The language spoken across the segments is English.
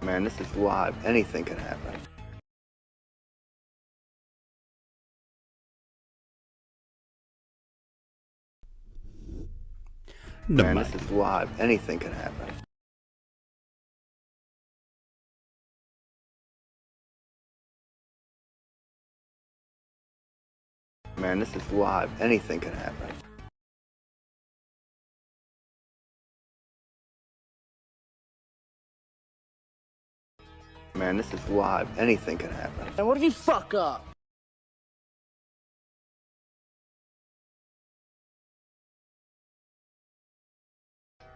Man, this is live. Anything can happen. Man, this is live. Anything can happen. Man, this is live. Anything can happen. Man, this is live. Anything can happen. And what if you fuck up?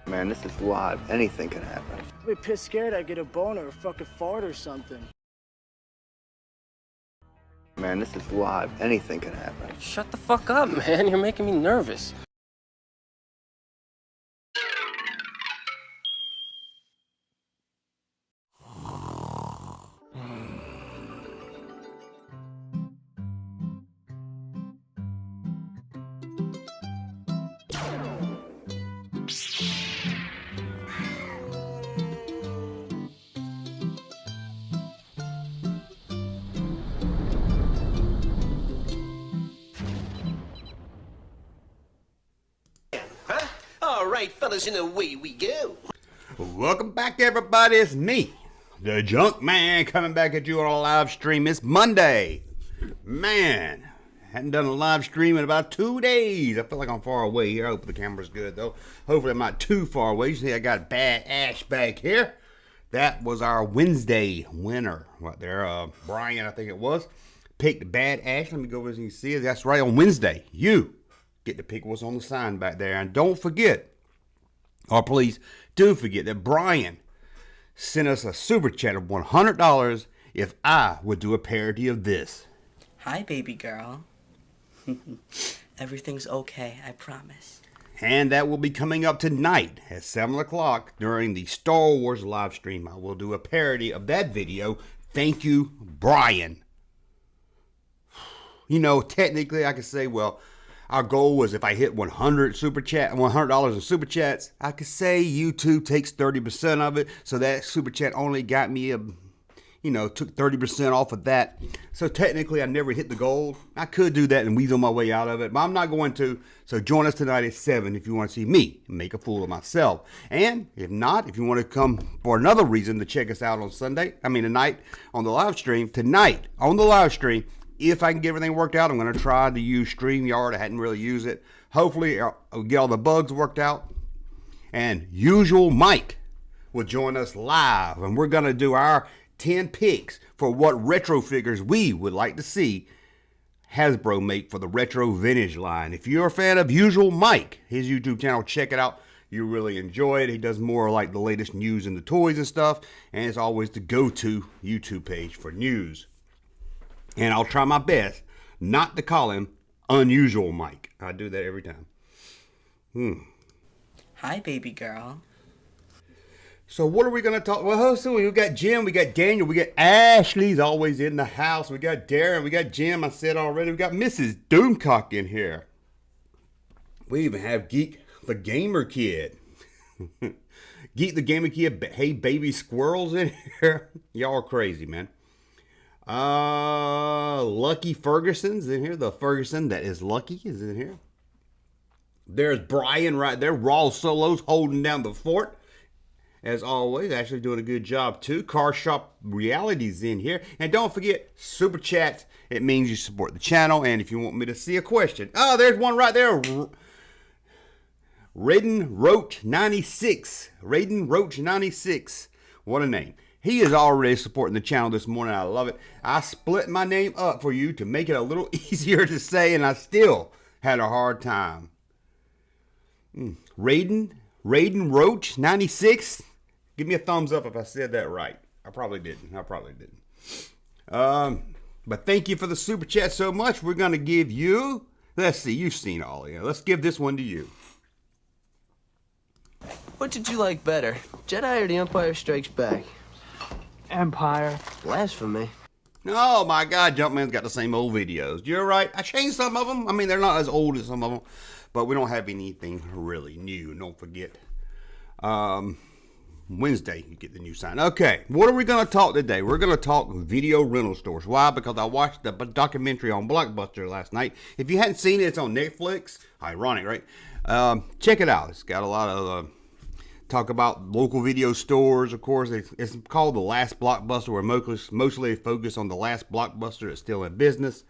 Man, this is live. Anything can happen. I'd be pissed scared I'd get a boner or fucking fart or something. Man, this is live. Anything can happen. Shut the fuck up, man. You're making me nervous. All right, fellas, and away we go. Welcome back, everybody. It's me, the Junk Man, coming back at you on a live stream. It's Monday. Man, hadn't done a live stream in about 2 days. I feel like I'm far away here. I hope the camera's good, though. Hopefully I'm not too far away. You see, I got Bad Ash back here. That was our Wednesday winner right there. Brian, I think it was, picked Bad Ash. Let me go over so you can see it. That's right, on Wednesday. You get to pick what's on the sign back there. And don't forget, or please do forget, that Brian sent us a super chat of $100 if I would do a parody of this. Hi, baby girl. Everything's okay, I promise. And that will be coming up tonight at 7 o'clock during the Star Wars live stream. I will do a parody of that video. Thank you, Brian. You know, technically I could say, well, our goal was if I hit $100 in super chats, I could say YouTube takes 30% of it. So that super chat only got me took 30% off of that. So technically I never hit the goal. I could do that and weasel my way out of it, but I'm not going to. So join us tonight at 7 if you want to see me make a fool of myself. And if not, if you want to come for another reason to check us out on tonight on the live stream, tonight on the live stream, if I can get everything worked out, I'm going to try to use StreamYard. I hadn't really used it. Hopefully, I'll get all the bugs worked out. And Usual Mike will join us live. And we're going to do our 10 picks for what retro figures we would like to see Hasbro make for the retro vintage line. If you're a fan of Usual Mike, his YouTube channel, check it out. You really enjoy it. He does more like the latest news and the toys and stuff. And it's always the go-to YouTube page for news. And I'll try my best not to call him Unusual Mike. I do that every time. Hi, baby girl. So what are we going to talk? Well, so we got Jim, we got Daniel, we got Ashley's always in the house. We got Darren, we got Jim, I said already. We got Mrs. Doomcock in here. We even have Geek the Gamer Kid. Geek the Gamer Kid, hey baby squirrels in here. Y'all are crazy, man. Lucky Ferguson's in here. The Ferguson that is lucky is in here. There's Brian right there. Raw Solos holding down the fort. As always, actually doing a good job too. Car Shop Reality's in here. And don't forget, Super Chats. It means you support the channel. And if you want me to see a question. Oh, there's one right there. Raiden Roach 96. Raiden Roach 96. What a name. He is already supporting the channel this morning. I love it. I split my name up for you to make it a little easier to say, and I still had a hard time. Raiden Roach 96. Give me a thumbs up if I said that right. I probably didn't. But thank you for the super chat so much. We're going to give you, let's see, you've seen all of it. Let's give this one to you. What did you like better, Jedi or The Empire Strikes Back? Empire. Blasphemy. Oh my God, Jumpman's got the same old videos. You're right. I changed some of them. I mean, they're not as old as some of them, but we don't have anything really new. Don't forget. Wednesday, you get the new sign. Okay, what are we going to talk today? We're going to talk video rental stores. Why? Because I watched the documentary on Blockbuster last night. If you hadn't seen it, it's on Netflix. Ironic, right? Check it out. It's got a lot of talk about local video stores. Of course, it's called The Last Blockbuster, where mostly they focus on the last Blockbuster that's still in business.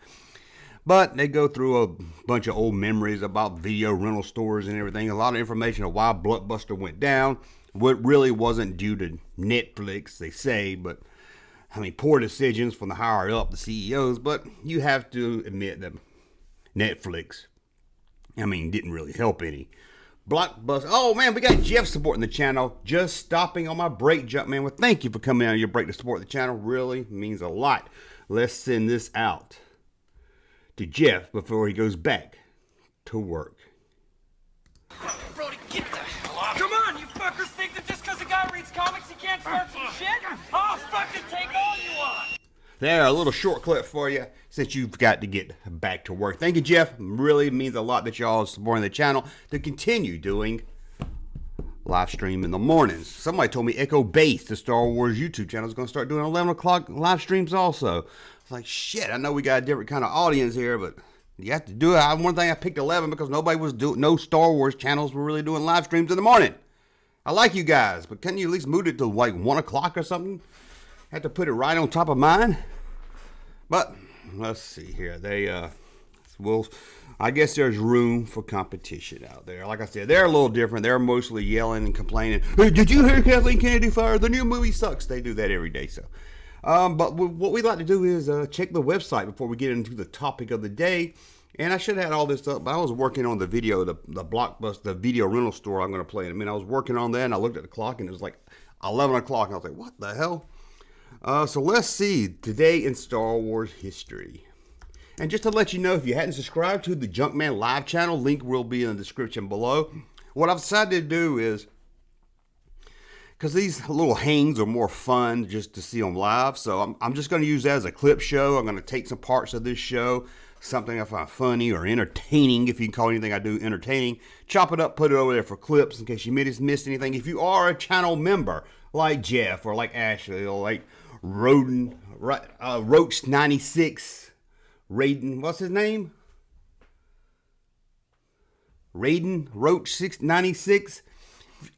But they go through a bunch of old memories about video rental stores and everything. A lot of information on why Blockbuster went down. What really wasn't due to Netflix, they say, but I mean, poor decisions from the higher up, the CEOs. But you have to admit that Netflix, didn't really help any. Blockbuster. Oh man, we got Jeff supporting the channel. Just stopping on my break, jump man. Well, thank you for coming on your break to support the channel. Really means a lot. Let's send this out to Jeff before he goes back to work. Brody, get the hell off. Come on, you fuckers think that just because a guy reads comics he can't start some shit? I'll fucking take all you want. There, a little short clip for you since you've got to get back to work. Thank you, Jeff. Really means a lot that y'all are supporting the channel to continue doing live stream in the mornings. Somebody told me Echo Base, the Star Wars YouTube channel, is going to start doing 11 o'clock live streams also. It's like, shit, I know we got a different kind of audience here, but you have to do it. One thing I picked 11 because nobody was doing, no Star Wars channels were really doing live streams in the morning. I like you guys, but can you at least move it to like 1 o'clock or something? Have to put it right on top of mine. But let's see here. I guess there's room for competition out there. Like I said, they're a little different. They're mostly yelling and complaining. Hey, did you hear Kathleen Kennedy fired? The new movie sucks. They do that every day. So, but what we like to do is check the website before we get into the topic of the day. And I should have had all this up, but I was working on the video, the Blockbuster, the video rental store I'm going to play in a minute. I was working on that, and I looked at the clock, and it was like 11 o'clock. And I was like, what the hell? So let's see, today in Star Wars history. And just to let you know, if you hadn't subscribed to the Junkman Live channel, link will be in the description below. What I've decided to do is, because these little hangs are more fun just to see them live, so I'm just going to use that as a clip show. I'm going to take some parts of this show, something I find funny or entertaining, if you can call anything I do entertaining, chop it up, put it over there for clips in case you missed anything. If you are a channel member, like Jeff or like Ashley or like Roach 96, Raiden, what's his name? Raiden Roach 696,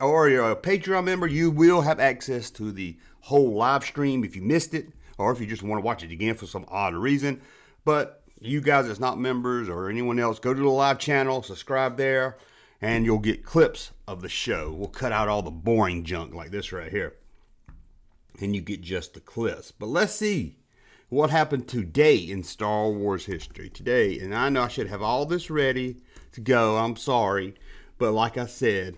or you're a Patreon member, you will have access to the whole live stream if you missed it, or if you just want to watch it again for some odd reason. But you guys that's not members or anyone else, go to the live channel, subscribe there, and you'll get clips of the show. We'll cut out all the boring junk like this right here, and you get just the clips. But let's see what happened today in Star Wars history. Today, and I know I should have all this ready to go. I'm sorry, but like I said,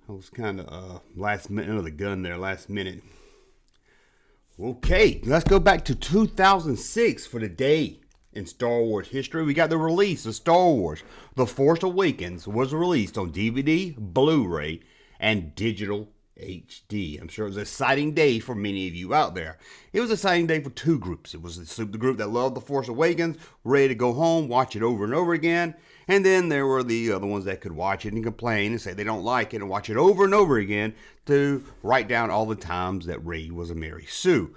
I was kind of last minute under the gun there, last minute. Okay, let's go back to 2006 for the day in Star Wars history. We got the release of Star Wars. The Force Awakens was released on DVD, Blu-ray, and digital HD. I'm sure it was an exciting day for many of you out there. It was an exciting day for two groups. It was the group that loved The Force Awakens, ready to go home, watch it over and over again. And then there were the other ones that could watch it and complain and say they don't like it and watch it over and over again to write down all the times that Rey was a Mary Sue.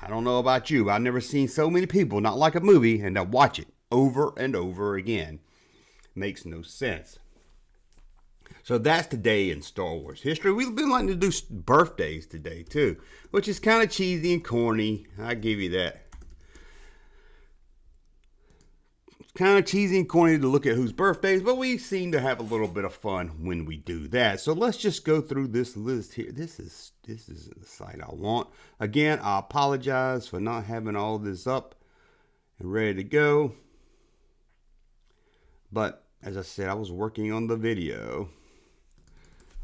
I don't know about you, but I've never seen so many people not like a movie and that watch it over and over again. Makes no sense. So that's today in Star Wars history. We've been wanting to do birthdays today too, which is kind of cheesy and corny. I give you that. It's kind of cheesy and corny to look at whose birthdays, but we seem to have a little bit of fun when we do that. So let's just go through this list here. This is the site I want. Again, I apologize for not having all this up and ready to go. But as I said, I was working on the video.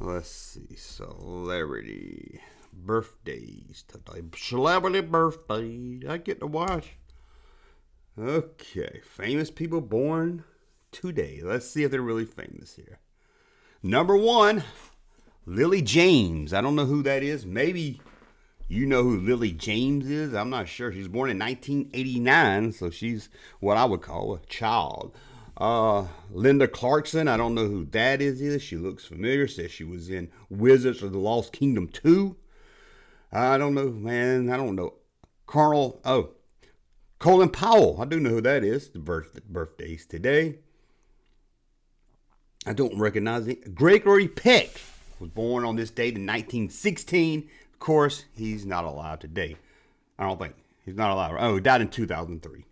Let's see, celebrity birthdays today. Celebrity birthday. I get to watch. Okay, famous people born today. Let's see if they're really famous here. Number 1, Lily James. I don't know who that is. Maybe you know who Lily James is. I'm not sure. She's born in 1989, so she's what I would call a child. Linda Clarkson, I don't know who that is either. She looks familiar. Says she was in Wizards of the Lost Kingdom 2. I don't know, man. I don't know. Colin Powell. I do know who that is. The birthdays today. I don't recognize it. Gregory Peck was born on this date in 1916. Of course, he's not alive today. I don't think. He's not alive. Oh, he died in 2003.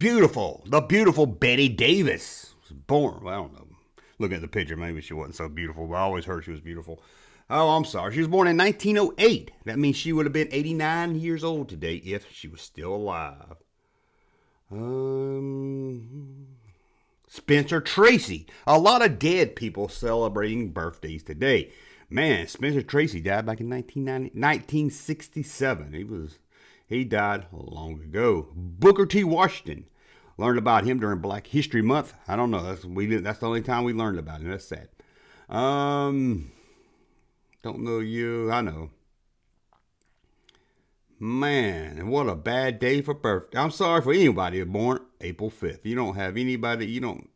The beautiful Betty Davis was born. Well, I don't know. Looking at the picture, maybe she wasn't so beautiful, but I always heard she was beautiful. Oh, I'm sorry. She was born in 1908. That means she would have been 89 years old today if she was still alive. Spencer Tracy. A lot of dead people celebrating birthdays today. Man, Spencer Tracy died back in 1967. He died long ago. Booker T. Washington. Learned about him during Black History Month. I don't know. That's the only time we learned about him. That's sad. Don't know you. I know. Man, what a bad day for birthday. I'm sorry for anybody who's born April 5th. You don't have anybody, you don't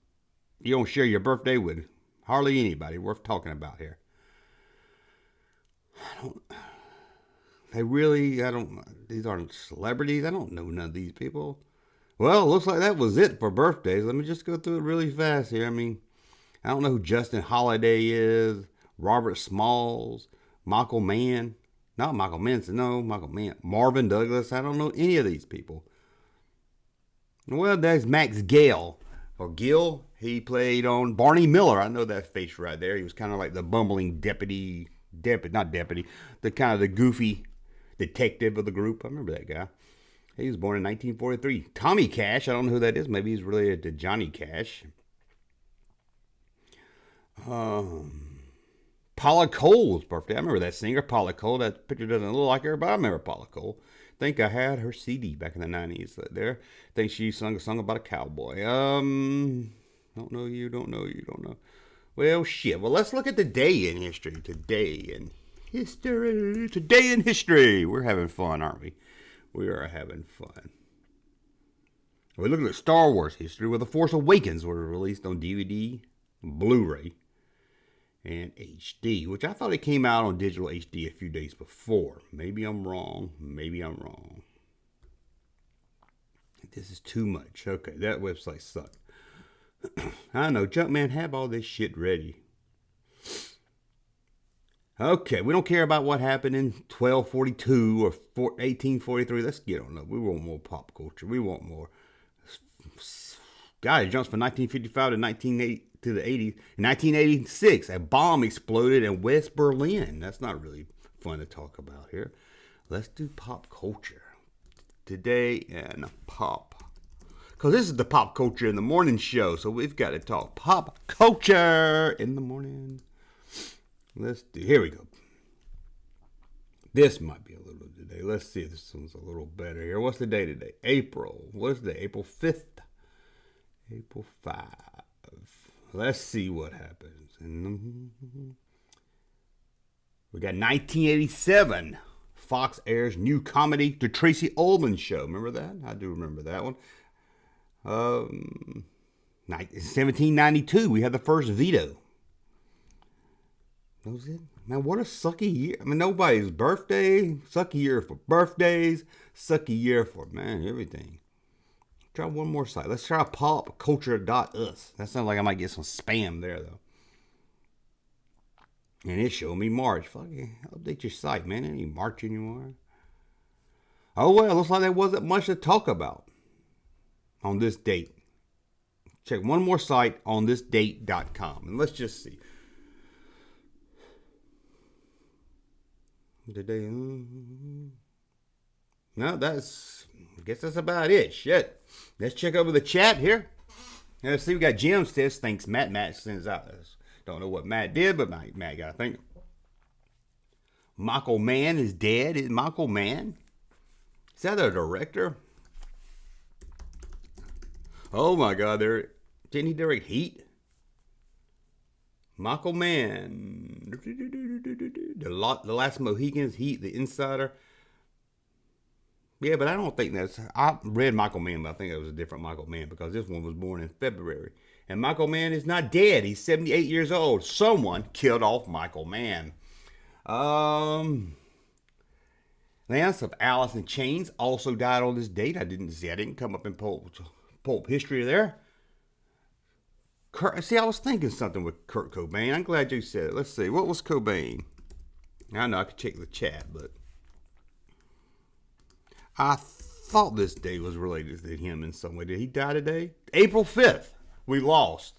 share your birthday with hardly anybody worth talking about here. These aren't celebrities. I don't know none of these people. Well, it looks like that was it for birthdays. Let me just go through it really fast here. I mean, I don't know who Justin Holiday is, Robert Smalls, Michael Mann. Not Michael Manson, no, Michael Mann. Marvin Douglas. I don't know any of these people. Well, there's Max Gale, or Gill. He played on Barney Miller. I know that face right there. He was kind of like the bumbling the kind of the goofy detective of the group. I remember that guy. He was born in 1943. Tommy Cash, I don't know who that is. Maybe he's related to Johnny Cash. Paula Cole's birthday. I remember that singer, Paula Cole. That picture doesn't look like her, but I remember Paula Cole. I think I had her CD back in the 90s there. I think she sung a song about a cowboy. Don't know you. Well, shit. Well, let's look at the day in history. Today in history. We're having fun, aren't we? We are having fun. We're looking at Star Wars history, where The Force Awakens was released on DVD, Blu-ray, and HD, which I thought it came out on digital HD a few days before. Maybe I'm wrong. This is too much. Okay, that website sucked. I know, Junkman, have all this shit ready. Okay, we don't care about what happened in 1242 or 1843. Let's get on up. We want more pop culture. We want more. God, it jumps from 1955 to 1980 to the 80s. In 1986, a bomb exploded in West Berlin. That's not really fun to talk about here. Let's do pop culture today and pop. Because this is the Pop Culture in the Morning show, so we've got to talk pop culture in the morning. Here we go. This might be a little today. Let's see if this one's a little better here. What's the day today? What's the day? April 5th. April 5. Let's see what happens. We got 1987. Fox airs new comedy, The Tracy Ullman Show. Remember that? I do remember that one. 1792, we had the first veto. That was it. Man, what a sucky year. I mean, nobody's birthday. Sucky year for birthdays. Sucky year for, man, everything. Try one more site. Let's try popculture.us. That sounds like I might get some spam there, though. And it showed me March. Fucking update your site, man. It ain't March anymore. Oh, well, looks like there wasn't much to talk about on this date. Check one more site on thisdate.com. And let's just see. Today, no, I guess that's about it. Shit. Let's check over the chat here. Let's see, we got Jim says, thanks, Matt. Matt sends out this. Don't know what Matt did, but Matt got to think. Michael Mann is dead. Is Michael Mann? Is that a director? Oh my God, didn't he direct Heat? Michael Mann, The Last Mohicans, Heat, The Insider. Yeah, but I don't think I read Michael Mann, but I think it was a different Michael Mann because this one was born in February. And Michael Mann is not dead. He's 78 years old. Someone killed off Michael Mann. Lance of Alice in Chains also died on this date. I didn't come up in pulp history there. I was thinking something with Kurt Cobain. I'm glad you said it. Let's see. What was Cobain? I know I could check the chat, but I thought this day was related to him in some way. Did he die today? April 5th. We lost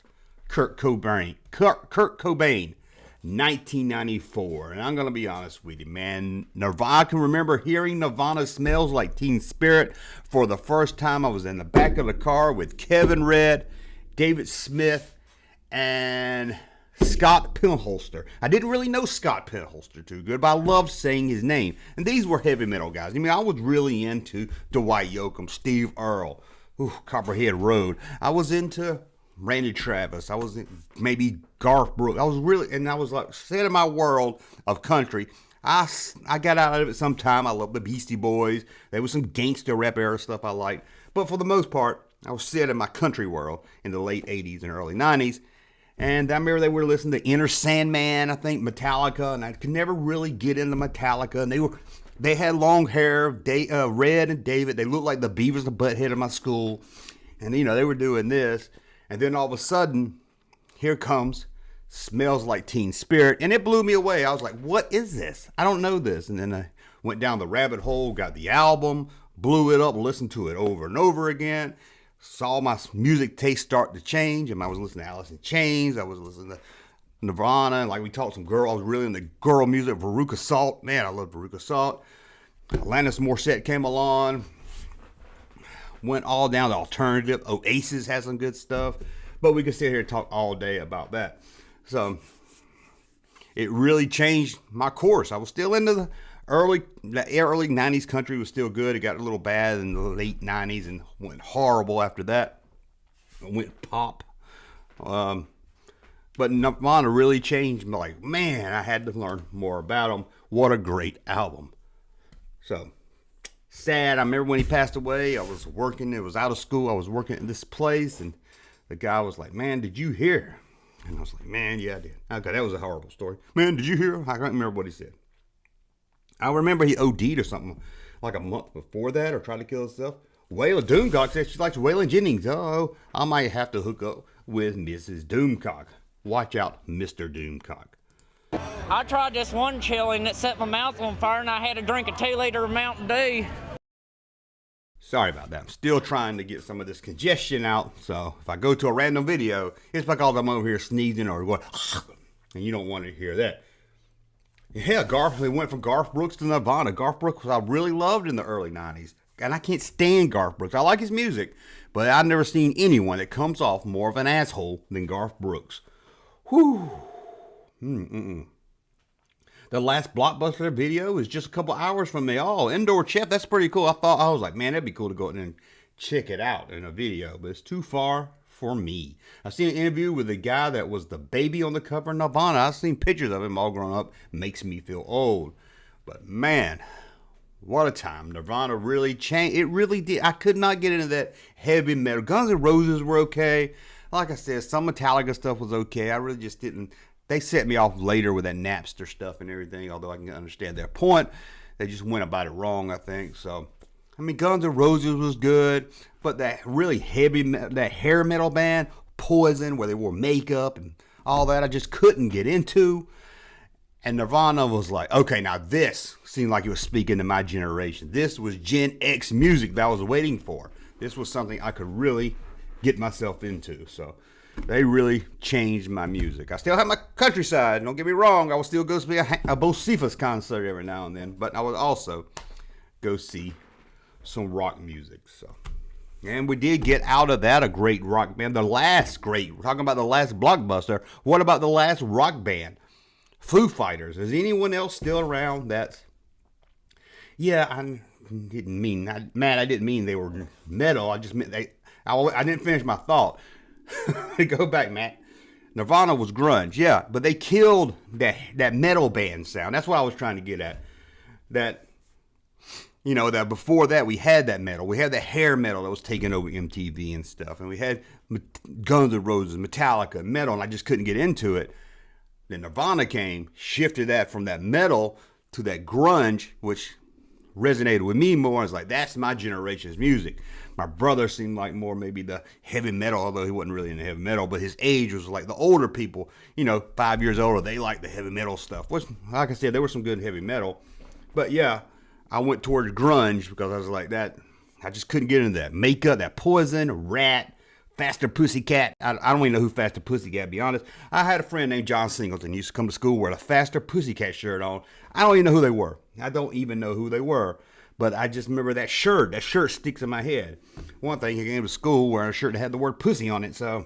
Kurt Cobain. Kurt Cobain, 1994. And I'm going to be honest with you, man. I can remember hearing Nirvana Smells Like Teen Spirit for the first time. I was in the back of the car with Kevin Red, David Smith, and Scott Penholster. I didn't really know Scott Penholster too good, but I loved saying his name. And these were heavy metal guys. I mean, I was really into Dwight Yoakam, Steve Earle, Copperhead Road. I was into Randy Travis. I was maybe Garth Brooks. I was like set in my world of country. I got out of it sometime. I love the Beastie Boys. There was some gangster rap era stuff I liked. But for the most part, I was set in my country world in the late 80s and early 90s. And I remember they were listening to Enter Sandman, I think, Metallica, and I could never really get into Metallica. And they had long hair, Red and David. They looked like the Beavers and Butthead of my school. And, they were doing this. And then all of a sudden, here comes Smells Like Teen Spirit. And it blew me away. I was like, what is this? I don't know this. And then I went down the rabbit hole, got the album, blew it up, listened to it over and over again. Saw my music taste start to change. And I was listening to Alice in Chains. I was listening to Nirvana. Like we talked some girl. I was really into girl music. Veruca Salt. Man, I love Veruca Salt. Alanis Morissette came along. Went all down the alternative. Oasis has some good stuff. But we could sit here and talk all day about that. So it really changed my course. I was still into the early 90s country was still good. It got a little bad in the late 90s and went horrible after that. It went pop. But Nirvana really changed me. Like, man, I had to learn more about them. What a great album. So sad. I remember when he passed away, I was working. It was out of school. I was working at this place, and the guy was like, man, did you hear? And I was like, man, yeah, I did. Okay, that was a horrible story. Man, did you hear? I can't remember what he said. I remember he OD'd or something like a month before that, or tried to kill himself. Waylon Doomcock says she likes Waylon Jennings. Oh, I might have to hook up with Mrs. Doomcock. Watch out, Mr. Doomcock. I tried this one chili and it set my mouth on fire, and I had to drink a 2-liter of Mountain Dew. Sorry about that. I'm still trying to get some of this congestion out. So if I go to a random video, it's because I'm over here sneezing or going, and you don't want to hear that. Yeah, we went from Garth Brooks to Nirvana. Garth Brooks I really loved in the early 90s. And I can't stand Garth Brooks. I like his music, but I've never seen anyone that comes off more of an asshole than Garth Brooks. Whew. The last Blockbuster video is just a couple hours from me. Oh, Indoor Chef, that's pretty cool. I was like, man, that'd be cool to go out and check it out in a video, but it's too far for me. I've seen an interview with the guy that was the baby on the cover of Nirvana. I've seen pictures of him all grown up. Makes me feel old. But man, what a time. Nirvana really changed. It really did. I could not get into that heavy metal. Guns N' Roses were okay. Like I said, some Metallica stuff was okay. I really just didn't. They set me off later with that Napster stuff and everything, although I can understand their point. They just went about it wrong, I think. So, I mean, Guns N' Roses was good, but that really heavy, that hair metal band, Poison, where they wore makeup and all that, I just couldn't get into. And Nirvana was like, okay, now this seemed like it was speaking to my generation. This was Gen X music that I was waiting for. This was something I could really get myself into. So they really changed my music. I still have my countryside. Don't get me wrong. I will still go see a Bocephus concert every now and then. But I would also go see some rock music. So, and we did get out of that a great rock band. The last great. We're talking about the last blockbuster. What about the last rock band? Foo Fighters. Is anyone else still around? Yeah, I didn't mean, Matt, I didn't mean they were metal. I just meant I didn't finish my thought. Go back, Matt. Nirvana was grunge, yeah, but they killed that metal band sound. That's what I was trying to get at. That, You know, that before that we had that metal. We had the hair metal that was taking over MTV and stuff. And we had Guns N' Roses, Metallica, metal, and I just couldn't get into it. Then Nirvana came, shifted that from that metal to that grunge, which resonated with me more. I was like, that's my generation's music. My brother seemed like more maybe the heavy metal, although he wasn't really into heavy metal, but his age was like the older people, you know, 5 years older, they liked the heavy metal stuff. Which, like I said, there was some good heavy metal. But yeah, I went towards grunge because I was like that. I just couldn't get into that. Makeup, that Poison, Rat, Faster Pussycat. I don't even know who Faster Pussycat, to be honest. I had a friend named John Singleton. He used to come to school with a Faster Pussycat shirt on. I don't even know who they were. I don't even know who they were. But I just remember that shirt. That shirt sticks in my head. One thing, he came to school wearing a shirt that had the word pussy on it, so.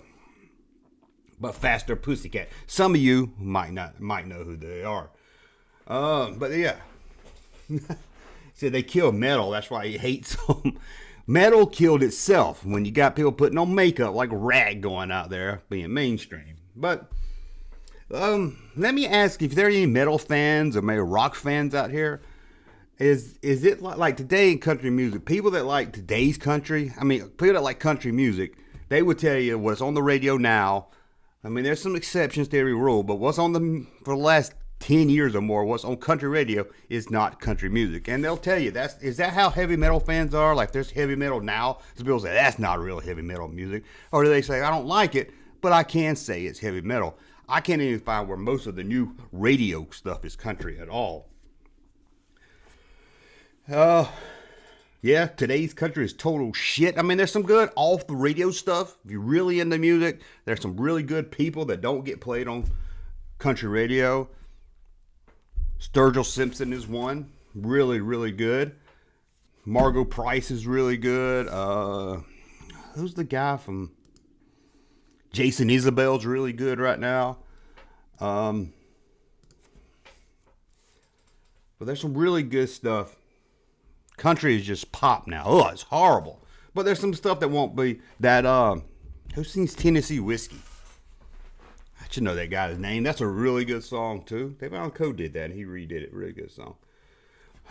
But Faster Pussycat. Some of you might know who they are. But yeah. Said they killed metal. That's why he hates them. Metal killed itself when you got people putting on makeup like Rag going out there being mainstream. But let me ask if there are any metal fans or maybe rock fans out here. Is it like today in country music, people that like today's country, I mean, people that like country music, they would tell you what's on the radio now. I mean, there's some exceptions to every rule, but what's on for the last 10 years or more, what's on country radio is not country music. And they'll tell you, is that how heavy metal fans are? Like, there's heavy metal now. Some people say, that's not real heavy metal music. Or do they say, I don't like it, but I can say it's heavy metal. I can't even find where most of the new radio stuff is country at all. Yeah, today's country is total shit. I mean, there's some good off the radio stuff. If you're really into music, there's some really good people that don't get played on country radio. Sturgill Simpson is one. Really, really good. Margot Price is really good. Who's the guy from Jason Isabel's really good right now. But there's some really good stuff. Country is just pop now. Oh, it's horrible. But there's some stuff that won't be that. Who sings Tennessee Whiskey? I should know that guy's name. That's a really good song too. Devon Cole did that, and he redid it. Really good song.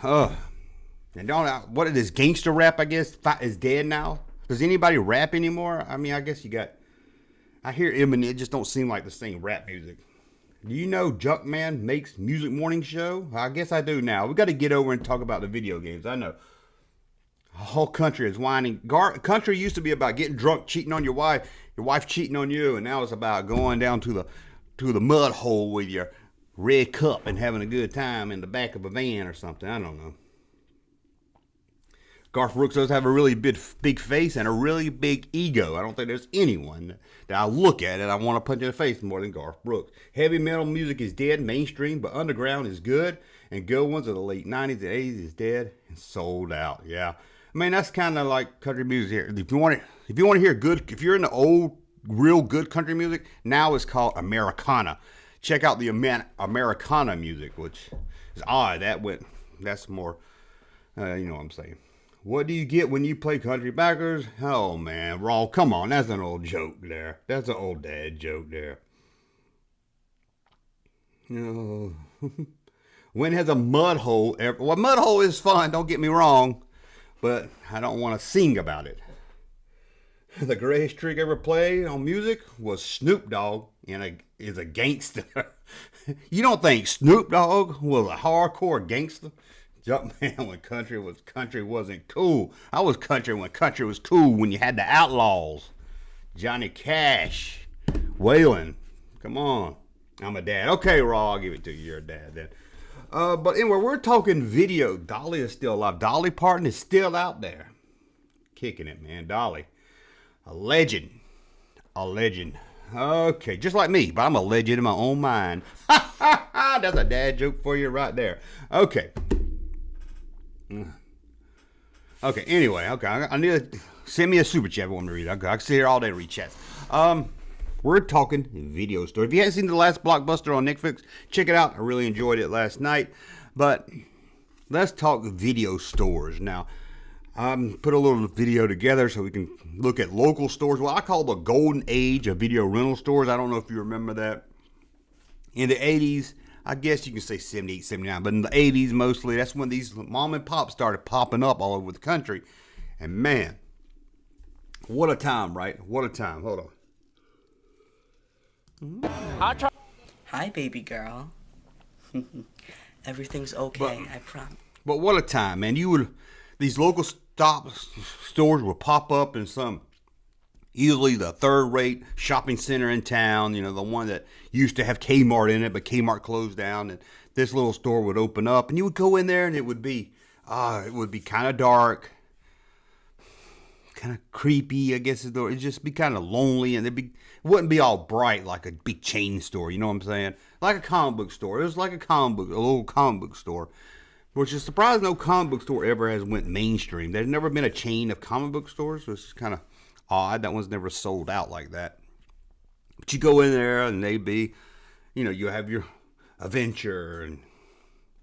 And what is this gangster rap? I guess is dead now. Does anybody rap anymore? I mean, I guess you got. I hear Eminem. It just don't seem like the same rap music. Do you know Junkman makes music morning show? I guess I do now. We got to get over and talk about the video games. I know. The whole country is whining. Country used to be about getting drunk, cheating on your wife cheating on you, and now it's about going down to the mud hole with your red cup and having a good time in the back of a van or something. I don't know. Garth Brooks does have a really big face and a really big ego. I don't think there's anyone that I look at and I want to punch in the face more than Garth Brooks. Heavy metal music is dead, mainstream, but underground is good. And good ones of the late 90s and 80s is dead and sold out. Yeah. I mean, that's kind of like country music here. If you want to hear good, if you're in the old, real good country music, now it's called Americana. Check out the Americana music, which is odd. That's more, you know what I'm saying. What do you get when you play country backers? Oh, man, Raw, come on. That's an old joke there. That's an old dad joke there. Oh. When has a mud hole ever... Well, mud hole is fun, don't get me wrong. But I don't want to sing about it. The greatest trick ever played on music was Snoop Dogg is a gangster. You don't think Snoop Dogg was a hardcore gangster? Jumpman when country wasn't cool. I was country when country was cool, when you had the Outlaws. Johnny Cash. Waylon. Come on. I'm a dad. Okay, Raw, I'll give it to you. You're a dad then. But anyway, we're talking video. Dolly is still alive. Dolly Parton is still out there. Kicking it, man. Dolly. A legend. A legend. Okay, just like me, but I'm a legend in my own mind. That's a dad joke for you right there. Okay. Okay, anyway, okay, I need to send me a super chat if you want me to read it. Okay, I can sit here all day and read chats. We're talking video store. If you haven't seen the last blockbuster on Netflix, check it out. I really enjoyed it last night. But let's talk video stores. Now, put a little video together so we can look at local stores. Well, I call the golden age of video rental stores. I don't know if you remember that. In the 80s, I guess you can say 78, 79, but in the 80s mostly, that's when these mom and pop started popping up all over the country. And man, what a time, right? What a time. Hold on. Hi, baby girl. Everything's okay, I promise. But what a time, man. These local stores would pop up in some, usually the third-rate shopping center in town, you know, the one that used to have Kmart in it, but Kmart closed down, and this little store would open up, and you would go in there, and it would be kind of dark, kind of creepy, I guess. It'd just be kind of lonely, and it wouldn't be all bright like a big chain store, you know what I'm saying? Like a comic book store. It was like a little comic book store, which is surprising no comic book store ever has went mainstream. There's never been a chain of comic book stores, which is kind of odd. That one's never sold out like that. But you go in there and they'd be, you know, you have your adventure and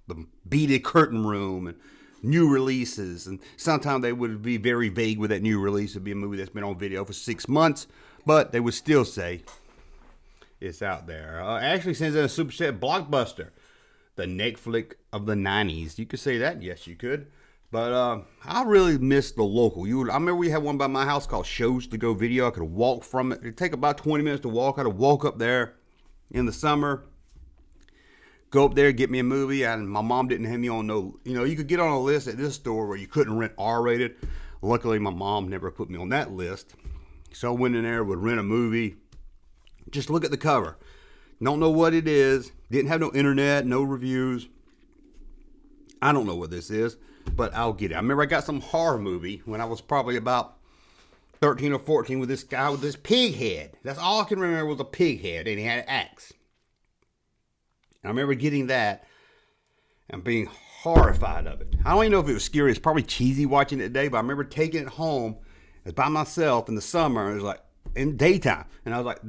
the beaded curtain room and new releases. And sometimes they would be very vague with that new release. It'd be a movie that's been on video for 6 months, but they would still say it's out there. Actually sends in a super chat, Blockbuster, the Netflix of the 90s. You could say that. Yes, you could. But I really miss the local. I remember we had one by my house called Shows to Go Video. I could walk from it. It'd take about 20 minutes to walk. I'd walk up there in the summer, go up there, get me a movie. And my mom didn't have me on no, you know, you could get on a list at this store where you couldn't rent R-rated. Luckily, my mom never put me on that list. So I went in there, would rent a movie. Just look at the cover. Don't know what it is. Didn't have no internet, no reviews. I don't know what this is, but I'll get it. I remember I got some horror movie when I was probably about 13 or 14 with this guy with this pig head. That's all I can remember was a pig head, and he had an axe. And I remember getting that and being horrified of it. I don't even know if it was scary. It's probably cheesy watching it today, but I remember taking it home by myself in the summer. It was like in daytime, and I was like,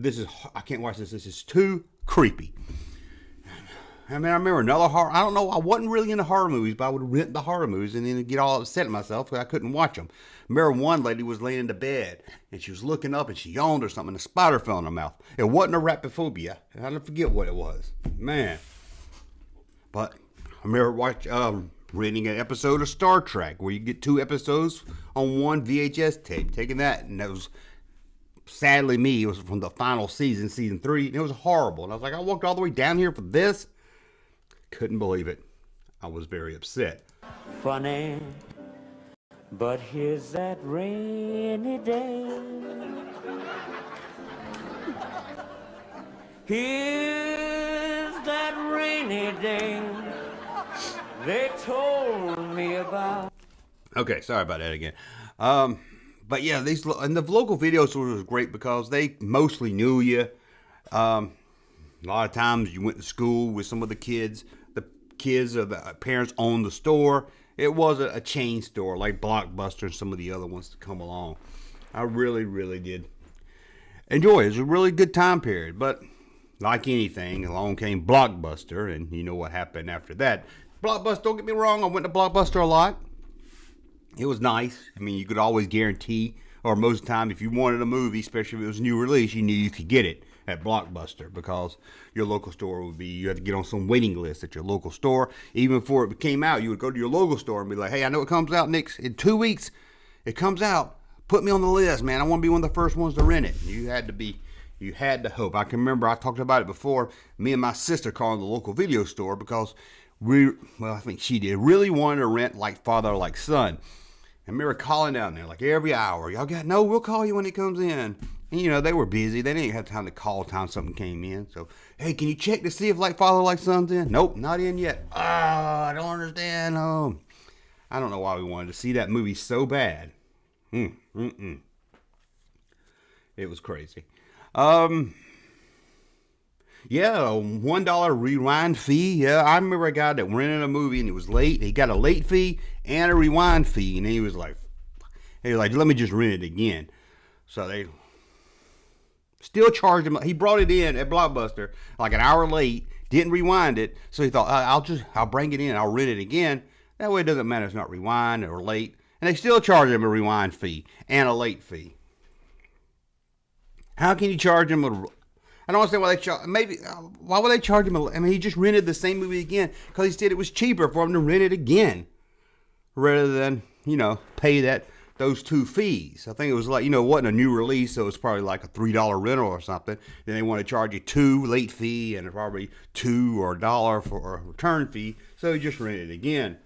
I can't watch this. This is too creepy. I mean, I remember another horror. I don't know. I wasn't really into horror movies, but I would rent the horror movies and then get all upset at myself because I couldn't watch them. I remember one lady was laying in the bed and she was looking up and she yawned or something and a spider fell in her mouth. It wasn't arachnophobia. I don't forget what it was. Man. But I remember renting an episode of Star Trek where you get 2 episodes on one VHS tape. Taking that, and that was sadly me. It was from the final season, season 3. And it was horrible. And I was like, I walked all the way down here for this. Couldn't believe it. I was very upset. Funny, but here's that rainy day. Here's that rainy day they told me about. Okay, sorry about that again. But yeah, and the local video store was great because they mostly knew you. A lot of times you went to school with some of the kids. The kids or the parents owned the store. It wasn't a chain store like Blockbuster and some of the other ones to come along. I really, really did enjoy it. It was a really good time period. But like anything, along came Blockbuster, and you know what happened after that. Blockbuster, don't get me wrong, I went to Blockbuster a lot. It was nice. I mean, you could always guarantee, or most of the time, if you wanted a movie, especially if it was a new release, you knew you could get it at Blockbuster because your local store would be, you had to get on some waiting list at your local store. Even before it came out, you would go to your local store and be like, hey, I know it comes out next, in 2 weeks, it comes out. Put me on the list, man. I want to be one of the first ones to rent it. You had to hope. I can remember, I talked about it before, me and my sister calling the local video store because I think she did, really wanted to rent Like Father, Like Son. I remember calling down there like every hour. No, we'll call you when it comes in. And, you know, they were busy. They didn't have time to call time something came in. So, hey, can you check to see if Like Father, Like Son's in? Nope, not in yet. I don't understand. I don't know why we wanted to see that movie so bad. It was crazy. Yeah, $1 rewind fee. Yeah, I remember a guy that rented a movie and it was late. He got a late fee and a rewind fee, and he was like, let me just rent it again. So they still charged him. He brought it in at Blockbuster like an hour late, didn't rewind it. So he thought, I'll bring it in, I'll rent it again. That way it doesn't matter if it's not rewind or late. And they still charge him a rewind fee and a late fee. How can you charge him I don't understand why they charge. Maybe why would they charge him? I mean, he just rented the same movie again because he said it was cheaper for him to rent it again, rather than pay those 2 fees. I think it was like it wasn't a new release, so it was probably like a $3 rental or something. Then they want to charge you 2 late fee and probably $2 or $1 for a return fee. So he just rented it again,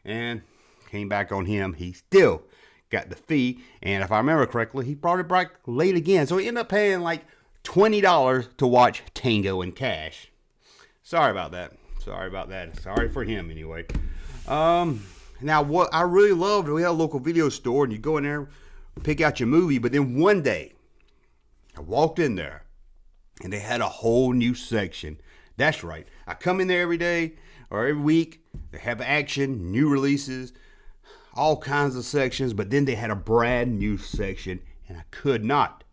and came back on him. He still got the fee, and if I remember correctly, he brought it back late again. So he ended up paying like $20 to watch Tango and Cash. Sorry about that. Sorry for him anyway. Now what I really loved, we had a local video store, and you go in there, pick out your movie. But then one day, I walked in there, and they had a whole new section. That's right. I come in there every day or every week. They have action, new releases, all kinds of sections. But then they had a brand new section, and I could not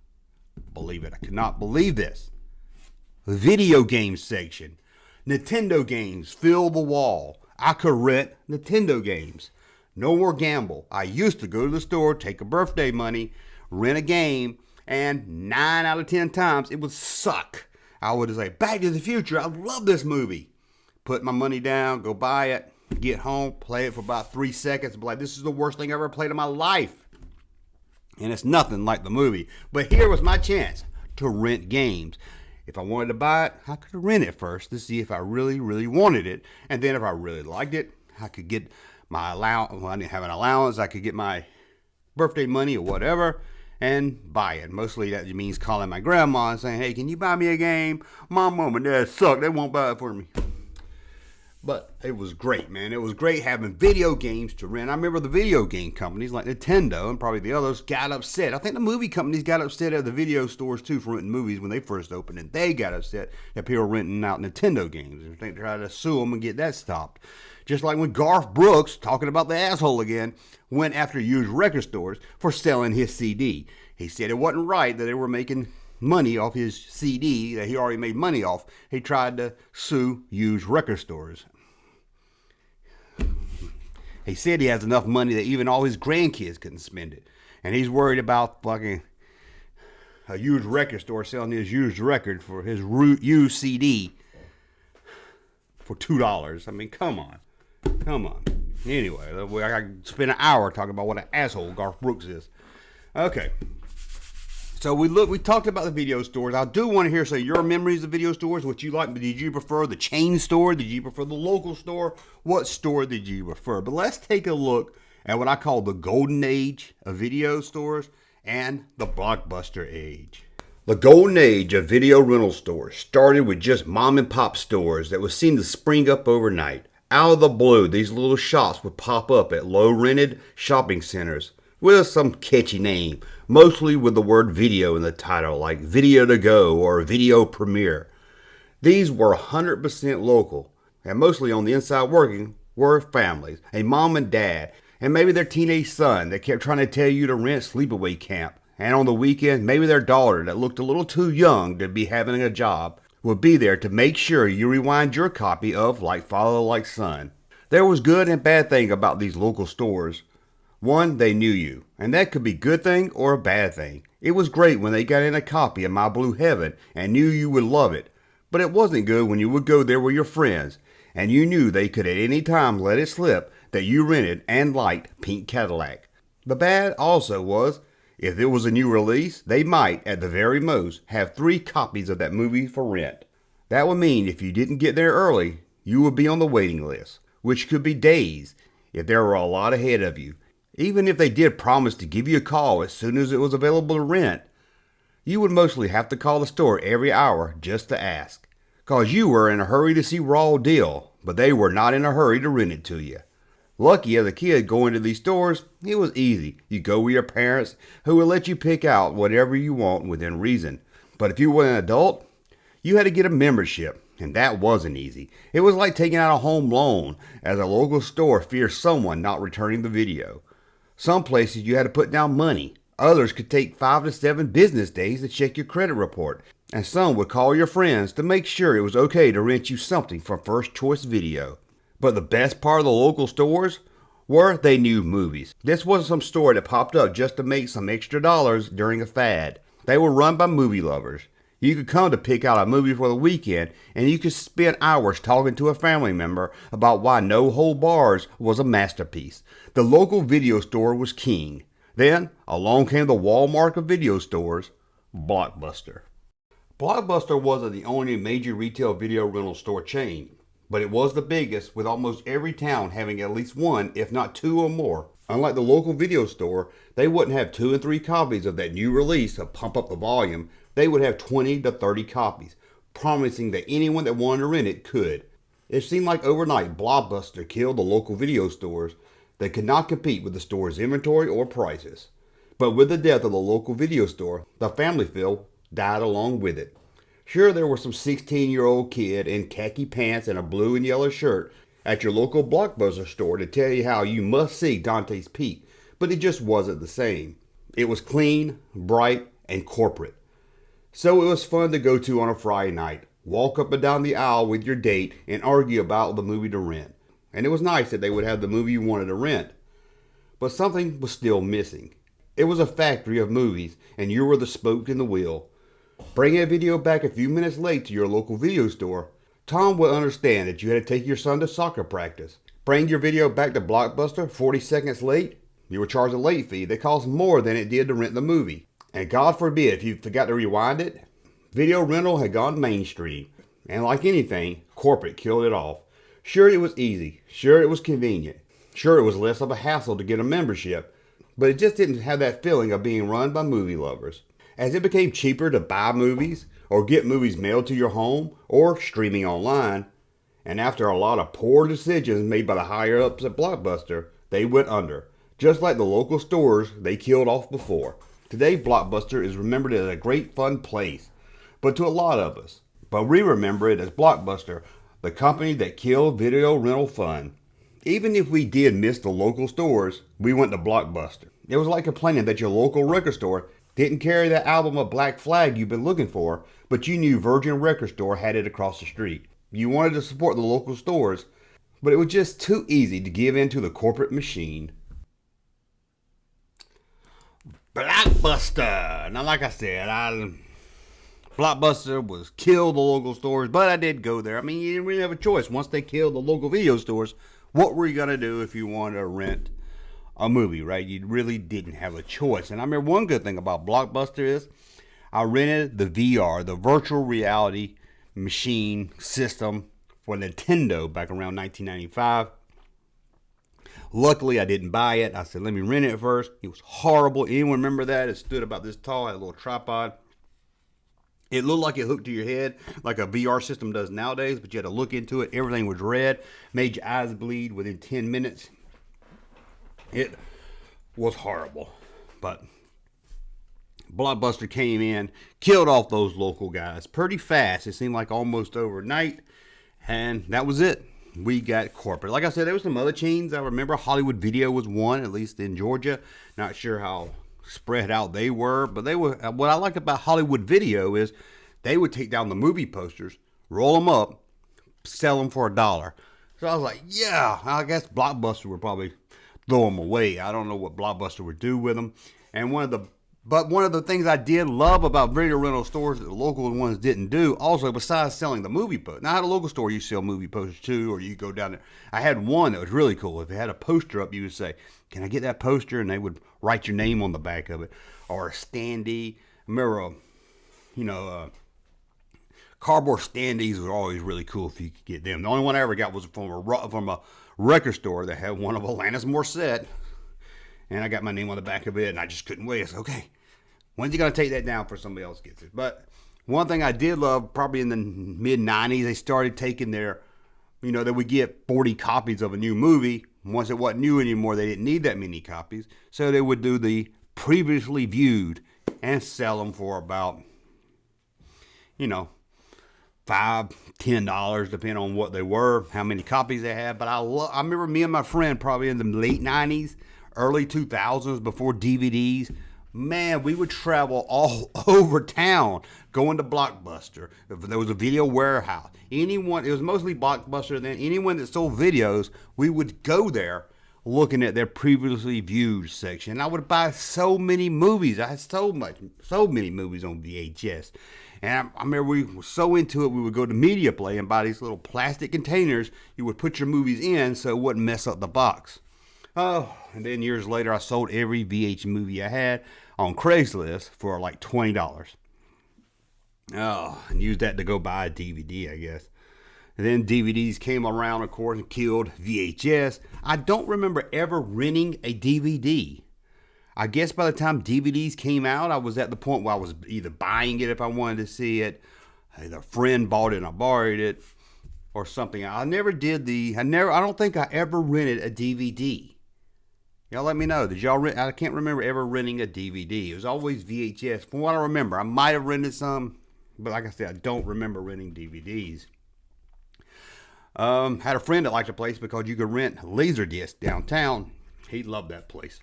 believe it. I could not believe this. The video games section. Nintendo games fill the wall. I could rent Nintendo games. No more gamble. I used to go to the store, take a birthday money, rent a game, and 9 out of 10 times it would suck. I would say, Back to the Future, I love this movie. Put my money down, go buy it, get home, play it for about 3 seconds, be like, this is the worst thing I ever played in my life. And it's nothing like the movie. But here was my chance to rent games. If I wanted to buy it, I could rent it first to see if I really, really wanted it. And then if I really liked it, I could get my allowance. Well, I didn't have an allowance. I could get my birthday money or whatever and buy it. Mostly that means calling my grandma and saying, hey, can you buy me a game? Mom and dad suck. They won't buy it for me. But it was great, man. It was great having video games to rent. I remember the video game companies like Nintendo and probably the others got upset. I think the movie companies got upset at the video stores too for renting movies when they first opened, and they got upset that people were renting out Nintendo games. And they tried to sue them and get that stopped. Just like when Garth Brooks, talking about the asshole again, went after used record stores for selling his CD. He said it wasn't right that they were making money off his CD that he already made money off. He tried to sue used record stores. He said he has enough money that even all his grandkids couldn't spend it. And he's worried about fucking a used record store selling his used record for his used CD for $2. I mean, come on. Anyway, I could spend an hour talking about what an asshole Garth Brooks is. Okay. So we talked about the video stores. I do want to hear your memories of video stores, what you like. Did you prefer the chain store? Did you prefer the local store? What store did you prefer? But let's take a look at what I call the golden age of video stores and the blockbuster age. The golden age of video rental stores started with just mom and pop stores that was seen to spring up overnight. Out of the blue, these little shops would pop up at low rented shopping centers with some catchy name, mostly with the word video in the title, like Video to Go or Video Premiere. These were 100% local, and mostly on the inside working were families, a mom and dad, and maybe their teenage son that kept trying to tell you to rent sleepaway camp. And on the weekend, maybe their daughter that looked a little too young to be having a job would be there to make sure you rewind your copy of Like Father, Like Son. There was good and bad thing about these local stores. One, they knew you, and that could be a good thing or a bad thing. It was great when they got in a copy of My Blue Heaven and knew you would love it, but it wasn't good when you would go there with your friends, and you knew they could at any time let it slip that you rented and liked Pink Cadillac. The bad also was, if it was a new release, they might, at the very most, have 3 copies of that movie for rent. That would mean if you didn't get there early, you would be on the waiting list, which could be days if there were a lot ahead of you. Even if they did promise to give you a call as soon as it was available to rent, you would mostly have to call the store every hour just to ask, cause you were in a hurry to see Raw Deal, but they were not in a hurry to rent it to you. Lucky as a kid going to these stores, it was easy. You go with your parents who would let you pick out whatever you want within reason. But if you were an adult, you had to get a membership, and that wasn't easy. It was like taking out a home loan, as a local store feared someone not returning the video. Some places you had to put down money. Others could take 5 to 7 business days to check your credit report. And some would call your friends to make sure it was okay to rent you something from First Choice Video. But the best part of the local stores were they knew movies. This wasn't some store that popped up just to make some extra dollars during a fad. They were run by movie lovers. You could come to pick out a movie for the weekend, and you could spend hours talking to a family member about why No Hold Bars was a masterpiece. The local video store was king. Then, along came the Walmart of video stores, Blockbuster. Blockbuster wasn't the only major retail video rental store chain, but it was the biggest, with almost every town having at least one, if not two or more. Unlike the local video store, they wouldn't have 2 and 3 copies of that new release to pump up the volume. They would have 20 to 30 copies, promising that anyone that wanted to rent it could. It seemed like overnight Blockbuster killed the local video stores. They could not compete with the store's inventory or prices. But with the death of the local video store, the family feel died along with it. Sure, there were some 16-year-old kid in khaki pants and a blue and yellow shirt at your local Blockbuster store to tell you how you must see Dante's Peak, but it just wasn't the same. It was clean, bright, and corporate. So it was fun to go to on a Friday night, walk up and down the aisle with your date and argue about the movie to rent. And it was nice that they would have the movie you wanted to rent. But something was still missing. It was a factory of movies, and you were the spoke in the wheel. Bring a video back a few minutes late to your local video store. Tom would understand that you had to take your son to soccer practice. Bring your video back to Blockbuster 40 seconds late. You were charged a late fee that cost more than it did to rent the movie. And God forbid if you forgot to rewind it. Video rental had gone mainstream. And like anything, corporate killed it off. Sure, it was easy. Sure, it was convenient. Sure, it was less of a hassle to get a membership. But it just didn't have that feeling of being run by movie lovers. As it became cheaper to buy movies, or get movies mailed to your home, or streaming online, and after a lot of poor decisions made by the higher-ups at Blockbuster, they went under. Just like the local stores they killed off before. Today, Blockbuster is remembered as a great fun place, but to a lot of us. But we remember it as Blockbuster, the company that killed video rental fun. Even if we did miss the local stores, we went to Blockbuster. It was like complaining that your local record store didn't carry that album of Black Flag you've been looking for, but you knew Virgin Record Store had it across the street. You wanted to support the local stores, but it was just too easy to give in to the corporate machine. Blockbuster. Now, like I said, Blockbuster was killed the local stores, but I did go there. I mean, you didn't really have a choice. Once they killed the local video stores, what were you going to do if you wanted to rent a movie, right? You really didn't have a choice. And I remember one good thing about Blockbuster is I rented the VR, the virtual reality machine system for Nintendo back around 1995. Luckily, I didn't buy it. I said, let me rent it first. It was horrible. Anyone remember that? It stood about this tall, had a little tripod. It looked like it hooked to your head like a VR system does nowadays, but you had to look into it. Everything was red, made your eyes bleed within 10 minutes. It was horrible. But Blockbuster came in, killed off those local guys pretty fast. It seemed like almost overnight, and that was it. We got corporate. Like I said, there was some other chains. I remember Hollywood Video was one, at least in Georgia. Not sure how spread out they were, but they were. What I liked about Hollywood Video is they would take down the movie posters, roll them up, sell them for $1. So I was like, yeah, I guess Blockbuster would probably throw them away. I don't know what Blockbuster would do with them. And one of the things I did love about video rental stores that the local ones didn't do, also besides selling the movie poster. Now, I had a local store, you sell movie posters too, or you go down there. I had one that was really cool. If it had a poster up, you would say, can I get that poster? And they would write your name on the back of it. Or a standee. I remember, cardboard standees were always really cool if you could get them. The only one I ever got was from a record store that had one of Alanis Morissette. And I got my name on the back of it, and I just couldn't wait. I said, okay, when's he going to take that down before somebody else gets it? But one thing I did love, probably in the mid-90s, they started taking their, they would get 40 copies of a new movie. Once it wasn't new anymore, they didn't need that many copies. So they would do the previously viewed and sell them for about, $5, $10, depending on what they were, how many copies they had. But I remember me and my friend probably in the late 90s, early 2000s, before DVDs, man, we would travel all over town going to Blockbuster. If there was a video warehouse, it was mostly Blockbuster then. Anyone that sold videos, we would go there looking at their previously viewed section. I would buy so many movies. I had so many movies on VHS. And I remember we were so into it, we would go to Media Play and buy these little plastic containers you would put your movies in so it wouldn't mess up the box. Oh, and then years later, I sold every VH movie I had on Craigslist for like $20. Oh, and used that to go buy a DVD, I guess. And then DVDs came around, of course, and killed VHS. I don't remember ever renting a DVD. I guess by the time DVDs came out, I was at the point where I was either buying it if I wanted to see it, either a friend bought it and I borrowed it, or something. I don't think I ever rented a DVD. Y'all let me know. Did y'all rent? I can't remember ever renting a DVD. It was always VHS. From what I remember, I might have rented some, but like I said, I don't remember renting DVDs. Had a friend that liked the place because you could rent Laserdisc downtown. He loved that place.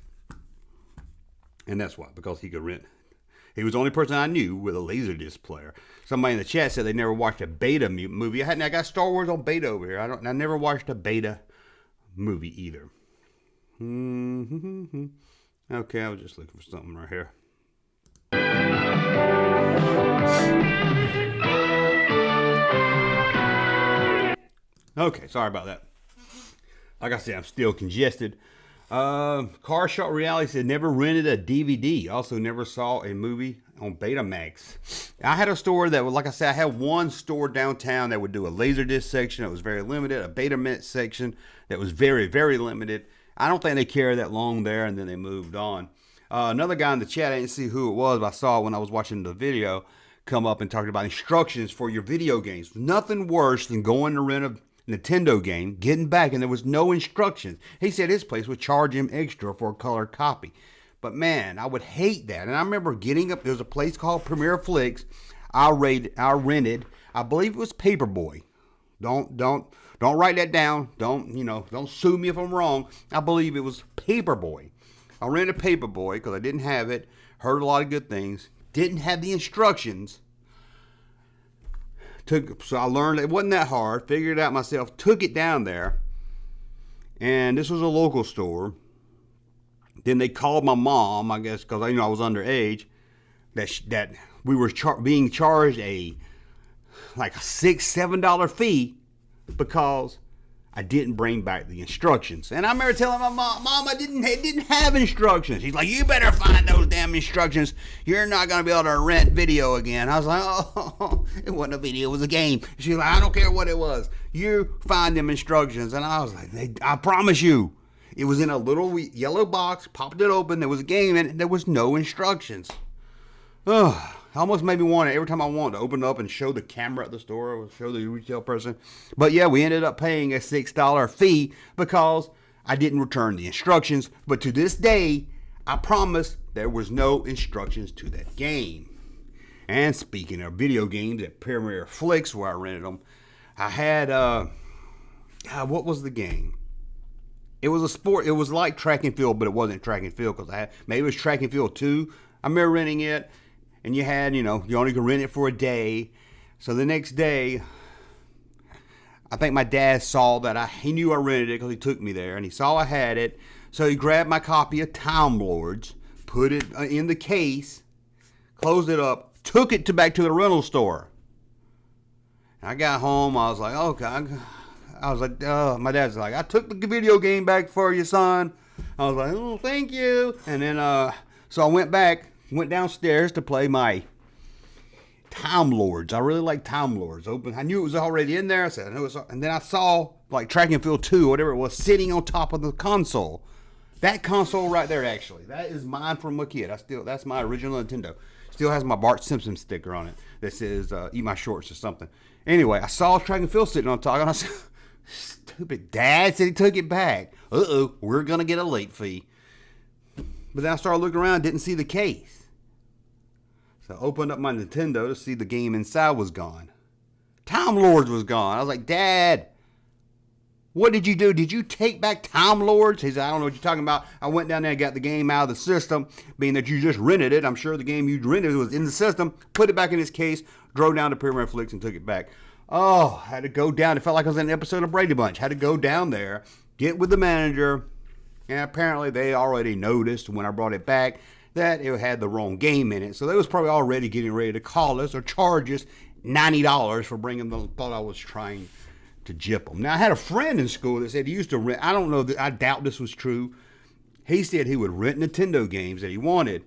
And that's why, because he could rent. He was the only person I knew with a Laserdisc player. Somebody in the chat said they never watched a beta movie. I got Star Wars on beta over here. I never watched a beta movie either. Okay, I was just looking for something right here. Okay, sorry about that. Like I said, I'm still congested. Car Shot Reality said never rented a DVD. Also never saw a movie on Betamax. I had a store that, like I said, I had one store downtown that would do a Laserdisc section that was very limited, a Betamax section that was very, very limited. I don't think they carried that long there, and then they moved on. Another guy in the chat, I didn't see who it was, but I saw it when I was watching the video, come up and talked about instructions for your video games. Nothing worse than going to rent a Nintendo game, getting back, and there was no instructions. He said his place would charge him extra for a color copy. But man, I would hate that. And I remember getting up, there was a place called Premier Flix. I rented, I believe it was Paperboy. Don't write that down. Don't sue me if I'm wrong. I believe it was Paperboy. I rented Paperboy because I didn't have it. Heard a lot of good things. Didn't have the instructions. So I learned it wasn't that hard. Figured it out myself. Took it down there. And this was a local store. Then they called my mom, I guess, because I was underage. That we were being charged a $6-7 fee because I didn't bring back the instructions. And I remember telling my mom, I didn't have instructions. She's like, you better find those damn instructions. You're not going to be able to rent video again. I was like, oh, it wasn't a video, it was a game. She's like, I don't care what it was. You find them instructions. And I was like, I promise you. It was in a little yellow box, popped it open, there was a game in it, there was no instructions. Ugh. Almost made me want it every time I wanted to open it up and show the camera at the store or show the retail person. But yeah, we ended up paying a $6 fee because I didn't return the instructions. But to this day, I promise there was no instructions to that game. And speaking of video games at Premier Flix where I rented them, I had, what was the game? It was a sport. It was like track and field, but it wasn't track and field because maybe it was track and field 2. I remember renting it. And you had, you only could rent it for a day. So the next day, I think my dad saw that he knew I rented it because he took me there. And he saw I had it. So he grabbed my copy of Time Lords, put it in the case, closed it up, took it back to the rental store. And I got home. I was like, okay. I was like, my dad's like, I took the video game back for you, son. I was like, oh, thank you. And then, so I went downstairs to play my Time Lords. I really like Time Lords. I knew it was already in there. I said, and then I saw like Track and Field 2, whatever it was, sitting on top of the console. That console right there, actually, that is mine from a kid. That's my original Nintendo. Still has my Bart Simpson sticker on it that says "Eat my shorts" or something. Anyway, I saw Track and Field sitting on top, and I said, "Stupid Dad said he took it back. We're gonna get a late fee." But then I started looking around, didn't see the case. So I opened up my Nintendo to see the game inside was gone. Time Lords was gone. I was like, Dad, what did you do? Did you take back Time Lords? He said, I don't know what you're talking about. I went down there and got the game out of the system, being that you just rented it. I'm sure the game you rented was in the system. Put it back in its case, drove down to Premier Flix and took it back. Oh, I had to go down. It felt like I was in an episode of Brady Bunch. Had to go down there, get with the manager. And apparently they already noticed when I brought it back that it had the wrong game in it. So they was probably already getting ready to call us or charge us $90 for bringing them. Thought I was trying to gyp them. Now I had a friend in school that said he used to rent. I don't know. I doubt this was true. He said he would rent Nintendo games that he wanted,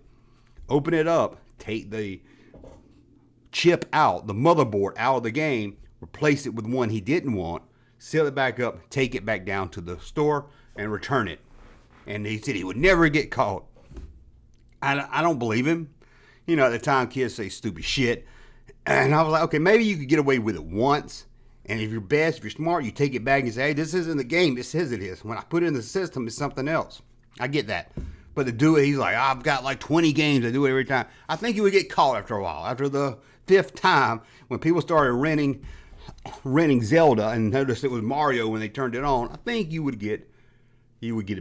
open it up, take the chip out, the motherboard out of the game, replace it with one he didn't want, seal it back up, take it back down to the store, and return it. And he said he would never get caught. I don't believe him. You know, at the time, kids say stupid shit. And I was like, okay, maybe you could get away with it once. And if if you're smart, you take it back and say, hey, this isn't the game. It says it is. When I put it in the system, it's something else. I get that. But to do it, he's like, I've got like 20 games. I do it every time. I think you would get caught after a while. After the 5th time, when people started renting Zelda and noticed it was Mario when they turned it on, I think you would get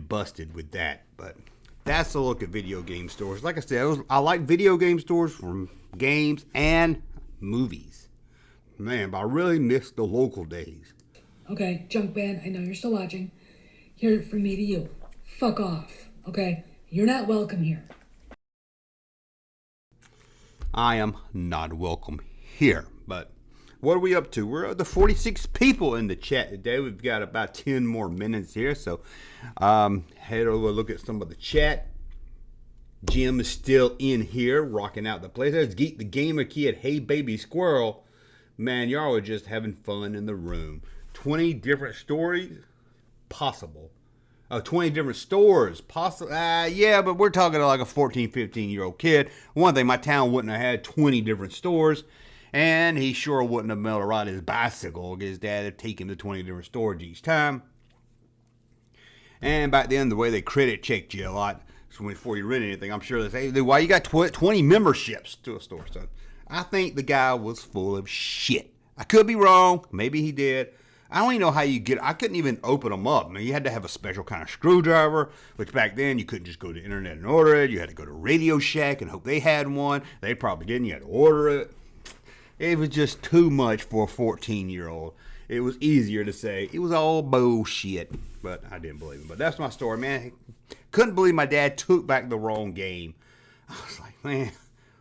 busted with that. But that's a look at video game stores. Like I said, I like video game stores for games and movies. Man, but I really miss the local days. Okay, junk band, I know you're still watching. Hear it from me to you. Fuck off, okay? You're not welcome here. I am not welcome here. But what are we up to? We're up to 46 people in the chat today. We've got about 10 more minutes here. So head over, look at some of the chat. Jim is still in here, rocking out the place. There's Geek the Gamer Kid. Hey, baby squirrel. Man, y'all are just having fun in the room. 20 different stories? Possible. 20 different stores? Possible. Yeah, but we're talking like a 14, 15-year-old kid. One thing, my town wouldn't have had 20 different stores, and he sure wouldn't have been able to ride his bicycle. His dad would take him to 20 different stores each time. And back then, the way they credit checked you a lot, so before you rent anything, I'm sure they say, hey, why you got 20 memberships to a store? So I think the guy was full of shit. I could be wrong. Maybe he did. I don't even know how you I couldn't even open them up. I mean, you had to have a special kind of screwdriver, which back then you couldn't just go to the internet and order it. You had to go to Radio Shack and hope they had one. They probably didn't. You had to order it. It was just too much for a 14-year-old. It was easier to say it was all bullshit, but I didn't believe him. But that's my story, man. Couldn't believe my dad took back the wrong game. I was like, man,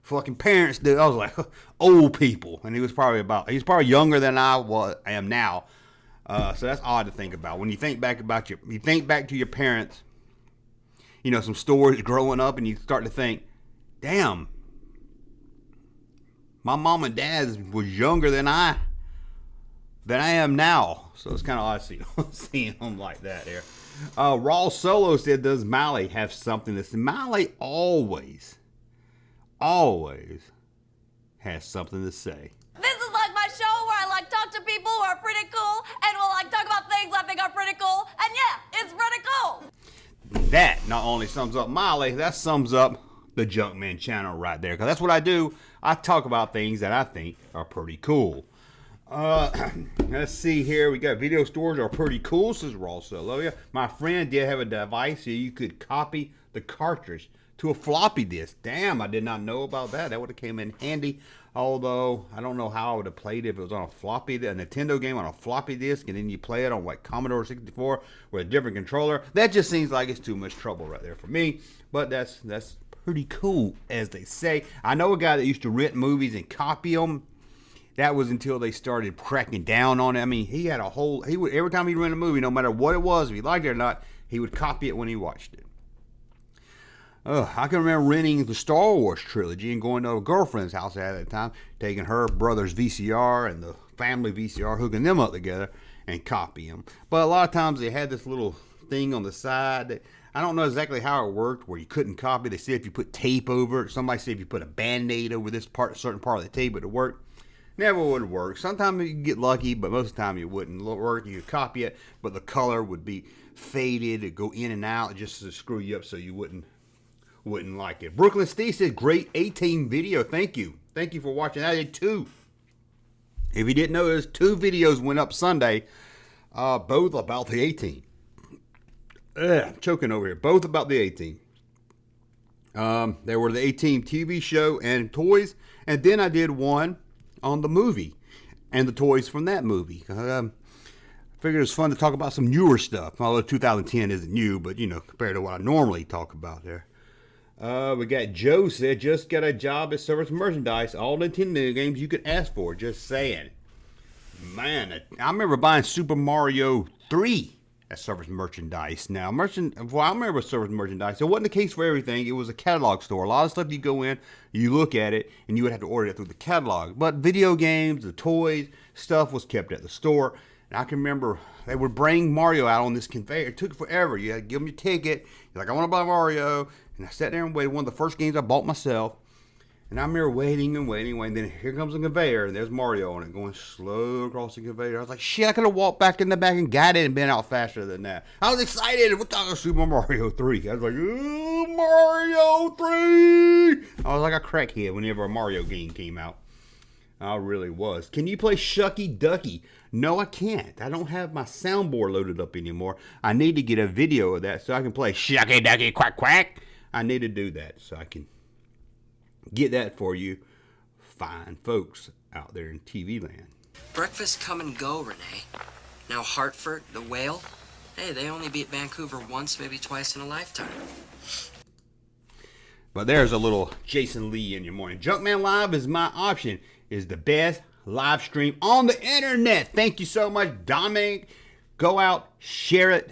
fucking parents do. I was like, old people, and he's probably younger than I am now. So that's odd to think about. When you think back to your parents, you know, some stories growing up, and you start to think, damn, my mom and dad was younger than I am now. So it's kind of odd seeing them like that here. Raw Solo said, does Miley have something to say? Miley always has something to say. This is like my show where I like talk to people who are pretty cool and will like talk about things I think are pretty cool. And yeah, it's pretty cool. That not only sums up Miley, that sums up the Junkman channel right there. Because that's what I do. I talk about things that I think are pretty cool. Let's see here. We got video stores are pretty cool, says Raw Solo. Yeah. My friend did have a device here you could copy the cartridge to a floppy disk. Damn, I did not know about that. That would have came in handy. Although, I don't know how I would have played it if it was on a Nintendo game on a floppy disk, and then you play it on like Commodore 64 with a different controller. That just seems like it's too much trouble right there for me. But that's pretty cool, as they say. I know a guy that used to rent movies and copy them. That was until they started cracking down on it. I mean, he had every time he'd rent a movie, no matter what it was, if he liked it or not, he would copy it when he watched it. I can remember renting the Star Wars trilogy and going to a girlfriend's house at that time, taking her brother's VCR and the family VCR, hooking them up together and copying them. But a lot of times they had this little thing on the side that I don't know exactly how it worked, where you couldn't copy. They said if you put tape over it, somebody said if you put a Band-Aid over this certain part of the tape, it would work. Never would work. Sometimes you could get lucky, but most of the time it wouldn't work. You could copy it, but the color would be faded. It'd go in and out just to screw you up so you wouldn't like it. Brooklyn Steve says, great 18 video. Thank you. Thank you for watching. I did 2. If you didn't know, there's 2 videos went up Sunday, both about the 18. I'm choking over here. Both about the 18. There were the 18 TV show and toys, and then I did one on the movie and the toys from that movie. I figured it was fun to talk about some newer stuff. Although 2010 isn't new, but you know, compared to what I normally talk about there. We got Joe said, just got a job at Service Merchandise. All Nintendo games you could ask for. Just saying. Man, I remember buying Super Mario 3 at Service Merchandise. Now, I remember Service Merchandise. It wasn't the case for everything. It was a catalog store. A lot of stuff you go in, you look at it, and you would have to order it through the catalog. But video games, the toys, stuff was kept at the store. And I can remember they would bring Mario out on this conveyor. It took forever. You had to give them your ticket. You're like, I want to buy Mario. And I sat there and waited. One of the first games I bought myself. And I remember waiting and waiting. Then here comes the conveyor, and there's Mario on it going slow across the conveyor. I was like, shit, I could have walked back in the back and got it and been out faster than that. I was excited. We're talking Super Mario 3. I was like, ooh, Mario 3. I was like a crackhead whenever a Mario game came out. I really was. Can you play Shucky Ducky? No, I can't. I don't have my soundboard loaded up anymore. I need to get a video of that so I can play Shucky Ducky Quack Quack. I need to do that so I can get that for you fine folks out there in TV land. Breakfast come and go, Renee. Now Hartford, the whale, hey, they only beat Vancouver once, maybe twice in a lifetime. But there's a little Jason Lee in your morning. Junkman Live is my option. Is the best live stream on the internet. Thank you so much, Dominic. Go out, share it.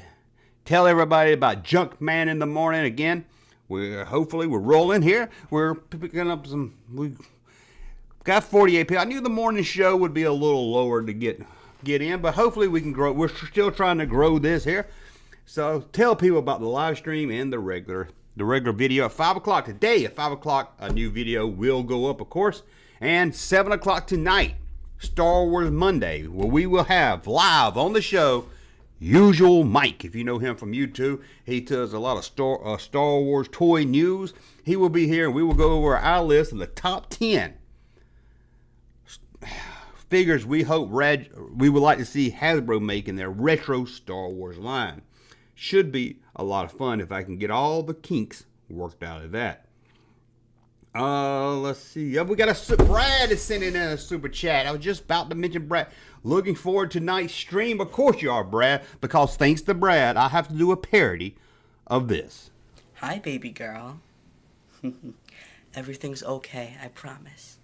Tell everybody about Junkman in the morning again. Hopefully we're rolling here. We're picking up we got 48 people. I knew the morning show would be a little lower to get in, but hopefully we can grow. We're still trying to grow this here. So tell people about the live stream and the regular video at 5 o'clock today. At 5 o'clock, a new video will go up, of course. And 7 o'clock tonight, Star Wars Monday, where we will have live on the show Usual Mike. If you know him from YouTube, he does a lot of Star Wars toy news. He will be here, and we will go over our list of the top 10 figures we hope we would like to see Hasbro make in their retro Star Wars line. Should be a lot of fun if I can get all the kinks worked out of that. Let's see. We got Brad is sending in a super chat. I was just about to mention Brad. Looking forward to tonight's stream. Of course you are, Brad, because thanks to Brad, I have to do a parody of this. Hi, baby girl. Everything's okay, I promise.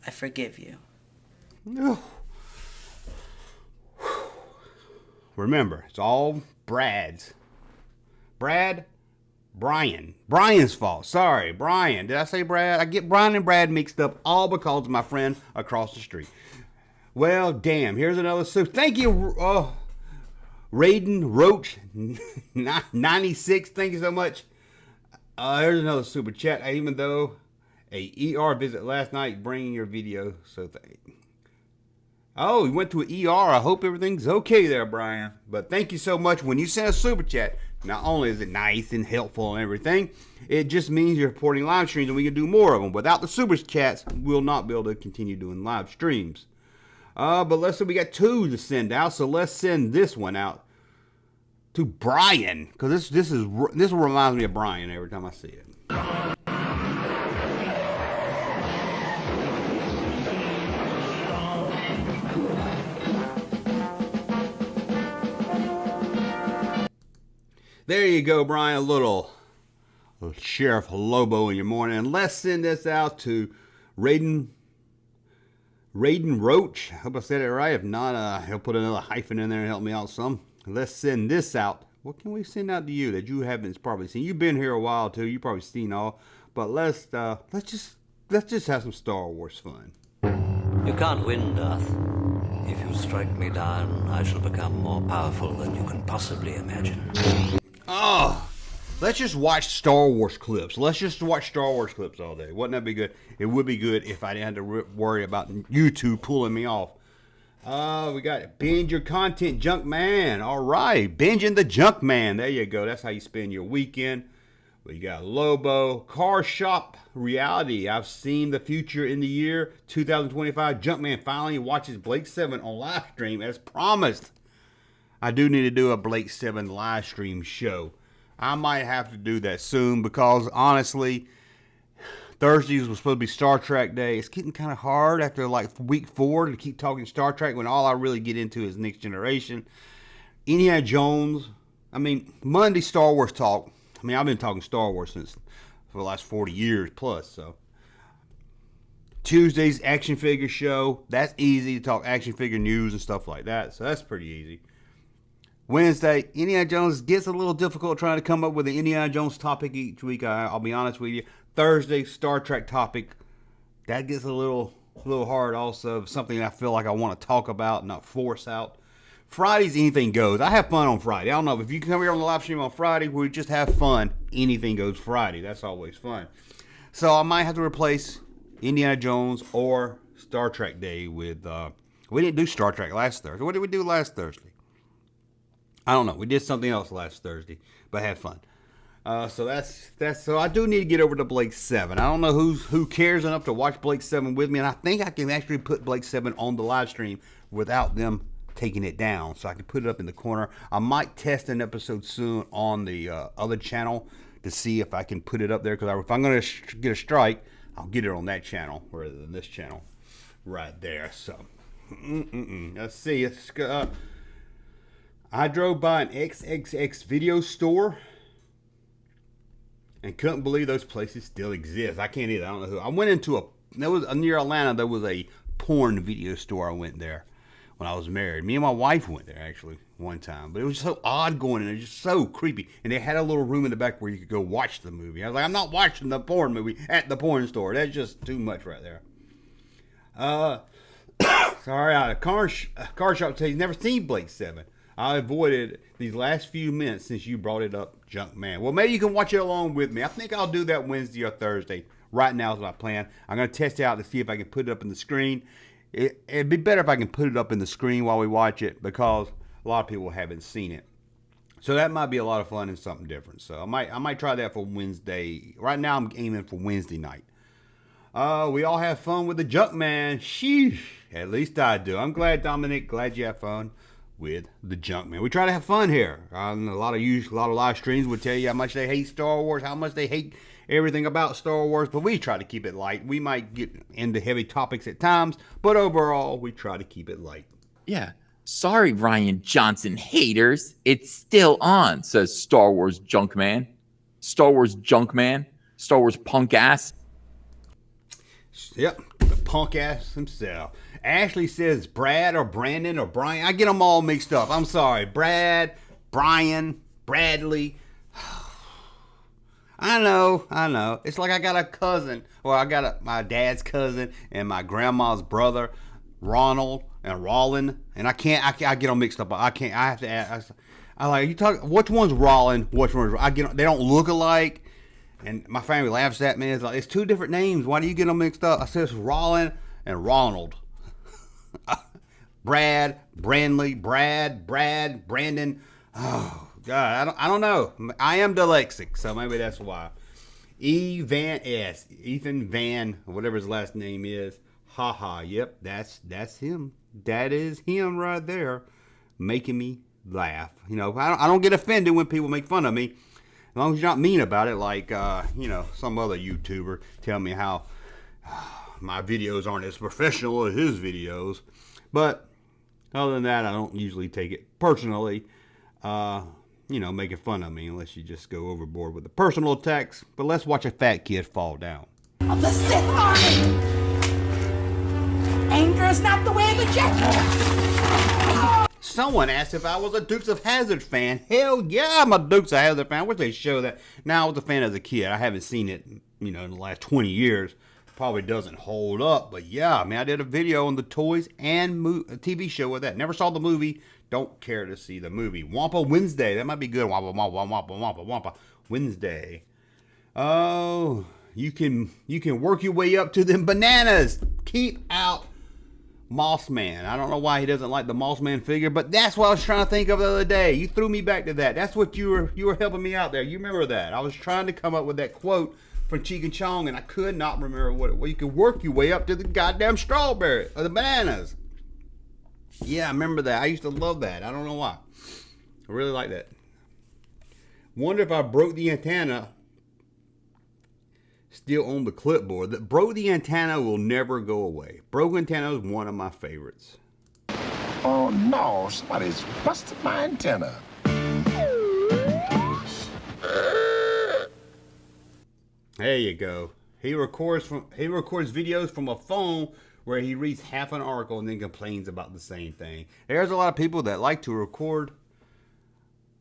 I forgive you. Remember, it's all Brad's. Brian's fault. Sorry, Brian. Did I say Brad? I get Brian and Brad mixed up all because of my friend across the street. Well, damn. Here's another soup. Thank you, Raiden Roach 96. Thank you so much. Here's another super chat. Even though a ER visit last night, bringing your video. So oh, you went to an ER. I hope everything's okay there, Brian. But thank you so much. When you send a super chat, not only is it nice and helpful and everything, it just means you're supporting live streams and we can do more of them. Without the super chats, we'll not be able to continue doing live streams. But let's say we got 2 to send out, so let's send this one out to Brian, because this reminds me of Brian every time I see it. There you go, Brian. A little Sheriff Lobo in your morning. And let's send this out to Raiden Roach. I hope I said it right. If not, he'll put another hyphen in there and help me out some. Let's send this out. What can we send out to you that you haven't probably seen? You've been here a while too. You've probably seen all. But let's just have some Star Wars fun. You can't win, Darth. If you strike me down, I shall become more powerful than you can possibly imagine. Oh, let's just watch Star Wars clips. Let's just watch Star Wars clips all day. Wouldn't that be good? It would be good if I didn't have to worry about YouTube pulling me off. We got Binge Your Content Junk Man. All right, binging the Junk Man. There you go. That's how you spend your weekend. We got Lobo. Car Shop Reality. I've seen the future in the year 2025. Junkman finally watches Blake 7 on live stream as promised. I do need to do a Blake 7 live stream show. I might have to do that soon because honestly, Thursdays was supposed to be Star Trek Day. It's getting kind of hard after like week 4 to keep talking Star Trek when all I really get into is Next Generation. Indiana Jones. I mean, Monday Star Wars talk. I mean, I've been talking Star Wars since for the last 40 years plus. So Tuesday's action figure show. That's easy to talk action figure news and stuff like that. So that's pretty easy. Wednesday, Indiana Jones gets a little difficult trying to come up with an Indiana Jones topic each week. I'll be honest with you. Thursday, Star Trek topic. That gets a little hard also. Something I feel like I want to talk about, not force out. Friday's anything goes. I have fun on Friday. I don't know if you can come here on the live stream on Friday where we just have fun. Anything goes Friday. That's always fun. So I might have to replace Indiana Jones or Star Trek Day with. We didn't do Star Trek last Thursday. What did we do last Thursday? I don't know. We did something else last Thursday, but had fun. So that's so I do need to get over to Blake 7. I don't know who cares enough to watch Blake 7 with me, and I think I can actually put Blake 7 on the live stream without them taking it down, so I can put it up in the corner. I might test an episode soon on the other channel to see if I can put it up there, because if I'm going to get a strike, I'll get it on that channel rather than this channel right there. So let's see. I drove by an XXX video store and couldn't believe those places still exist. I can't either. I don't know who. I went into there was near Atlanta. There was a porn video store. I went there when I was married. Me and my wife went there actually one time, but it was so odd going in there, just so creepy. And they had a little room in the back where you could go watch the movie. I was like, I'm not watching the porn movie at the porn store. That's just too much right there. Sorry, a car shop says he's never seen Blake 7. I avoided these last few minutes since you brought it up, Junk Man. Well, maybe you can watch it along with me. I think I'll do that Wednesday or Thursday. Right now is my plan. I'm going to test it out to see if I can put it up in the screen. It'd be better if I can put it up in the screen while we watch it, because a lot of people haven't seen it. So that might be a lot of fun and something different. So I might try that for Wednesday. Right now I'm aiming for Wednesday night. We all have fun with the Junk Man. Sheesh. At least I do. I'm glad, Dominic. Glad you have fun with the Junk Man. We try to have fun here. A lot of live streams would tell you how much they hate Star Wars, how much they hate everything about Star Wars, but we try to keep it light. We might get into heavy topics at times, but overall, we try to keep it light. Yeah. Sorry, Ryan Johnson haters. It's still on, says Star Wars Junk Man. Star Wars Junk Man. Star Wars punk ass. Yep, the punk ass himself. Ashley says Brad or Brandon or Brian. I get them all mixed up. I'm sorry. Brad, Brian, Bradley. I know. It's like I got a cousin, or I got my dad's cousin and my grandma's brother, Ronald and Rollin, and I get them mixed up. I have to ask. I like, you talk, which one's Rollin, which one's, they don't look alike. And my family laughs at me. It's like, it's two different names. Why do you get them mixed up? I said it's Rollin and Ronald. Brad, Brandley, Brad, Brandon. Oh, God, I don't know. I am dyslexic, so maybe that's why. Ethan Van, whatever his last name is. Haha, yep, that's him. That is him right there, making me laugh. You know, I don't get offended when people make fun of me, as long as you're not mean about it, like, some other YouTuber tell me how my videos aren't as professional as his videos. But other than that, I don't usually take it personally, making fun of me, unless you just go overboard with the personal attacks. But let's watch a fat kid fall down. Of the Sith Army! Anger is not the way of the Jedi! Someone asked if I was a Dukes of Hazzard fan. Hell yeah, I'm a Dukes of Hazzard fan. I wish they show that. Now, I was a fan as a kid. I haven't seen it, in the last 20 years. Probably doesn't hold up, but yeah, I did a video on the toys and a TV show with that. Never saw the movie. Don't care to see the movie. Wampa Wednesday. That might be good. Wampa Wednesday. Oh, you can work your way up to them bananas. Keep out Mossman. I don't know why he doesn't like the Mossman figure, but that's what I was trying to think of the other day. You threw me back to that. That's what you were helping me out there. You remember that? I was trying to come up with that quote from Cheech and Chong, and I could not remember what it was. You could work your way up to the goddamn strawberry or the bananas. Yeah, I remember that. I used to love that. I don't know why. I really like that. Wonder if I broke the antenna still on the clipboard. That broke the antenna will never go away. Broken antenna is one of my favorites. Oh no, somebody's busted my antenna. There you go. He records videos from a phone where he reads half an article and then complains about the same thing. There's a lot of people that like to record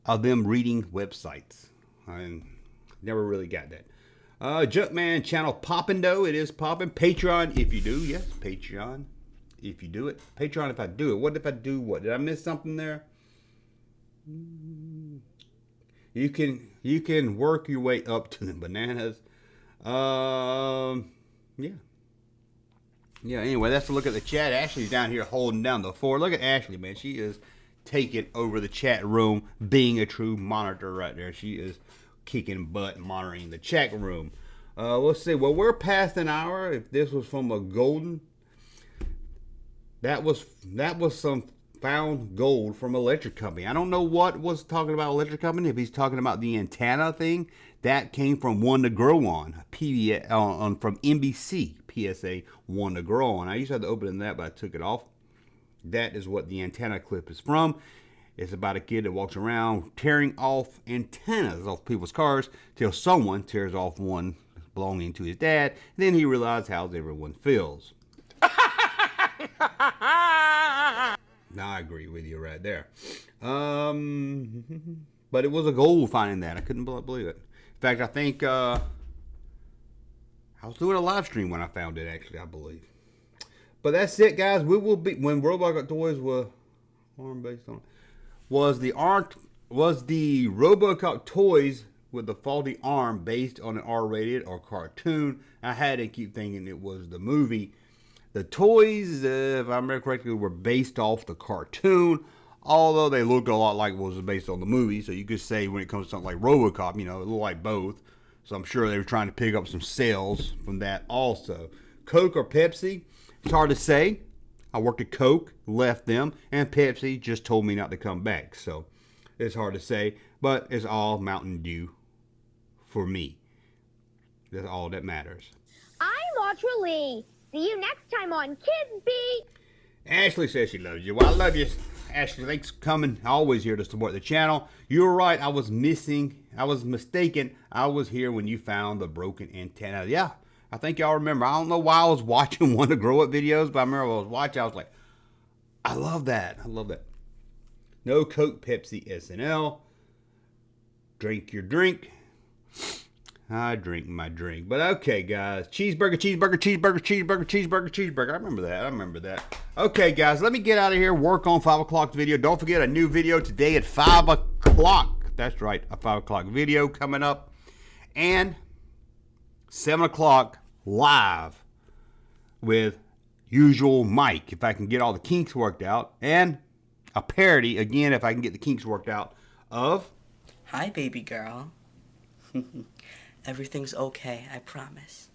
of them reading websites. I never really got that. Junkman channel poppin' though. It is poppin'. Patreon if you do. Yes, Patreon if you do it. Patreon if I do it. What if I do what? Did I miss something there? You can work your way up to the bananas. Yeah. Yeah, anyway, that's a look at the chat. Ashley's down here holding down the fort. Look at Ashley, man. She is taking over the chat room, being a true monitor right there. She is kicking butt, monitoring the chat room. Let's see. Well, we're past an hour. If this was from a golden, that was some found gold from electric company. I don't know what was talking about electric company. If he's talking about the antenna thing, that came from One to Grow On, PBS, from NBC, PSA One to Grow On. I used to have to open that, but I took it off. That is what the antenna clip is from. It's about a kid that walks around tearing off antennas off people's cars till someone tears off one belonging to his dad. Then he realizes how everyone feels. Now I agree with you right there. But it was a goal finding that. I couldn't believe it. In fact, I think I was doing a live stream when I found it, actually, I believe. But that's it, guys. We will be, when Robot Toys were arm based on, was the RoboCop toys with the faulty arm based on an R-rated or cartoon. I had to keep thinking it was the movie. The toys, if I remember correctly, were based off the cartoon, although they look a lot like what was based on the movie. So you could say when it comes to something like RoboCop, you know, it looked like both. So I'm sure they were trying to pick up some sales from that also. Coke or Pepsi? It's hard to say. I worked at Coke, left them, and Pepsi just told me not to come back. So it's hard to say, but it's all Mountain Dew for me. That's all that matters. I'm Audra Lee. See you next time on Kids Beat. Ashley says she loves you. Well, I love you, Ashley. Thanks for coming. Always here to support the channel. You were right. I was mistaken. I was here when you found the broken antenna. Yeah, I think y'all remember. I don't know why I was watching One to Grow Up videos, but I remember I was watching. I was like, I love that. I love that. No Coke, Pepsi, SNL. Drink your drink. I drink my drink. But okay, guys. Cheeseburger, cheeseburger, cheeseburger, cheeseburger, cheeseburger, cheeseburger. I remember that. Okay, guys. Let me get out of here. Work on 5 o'clock video. Don't forget a new video today at 5 o'clock. That's right. A 5 o'clock video coming up. And 7 o'clock live with usual Mike. If I can get all the kinks worked out. And a parody, again, if I can get the kinks worked out, of... Hi, baby girl. Everything's okay, I promise.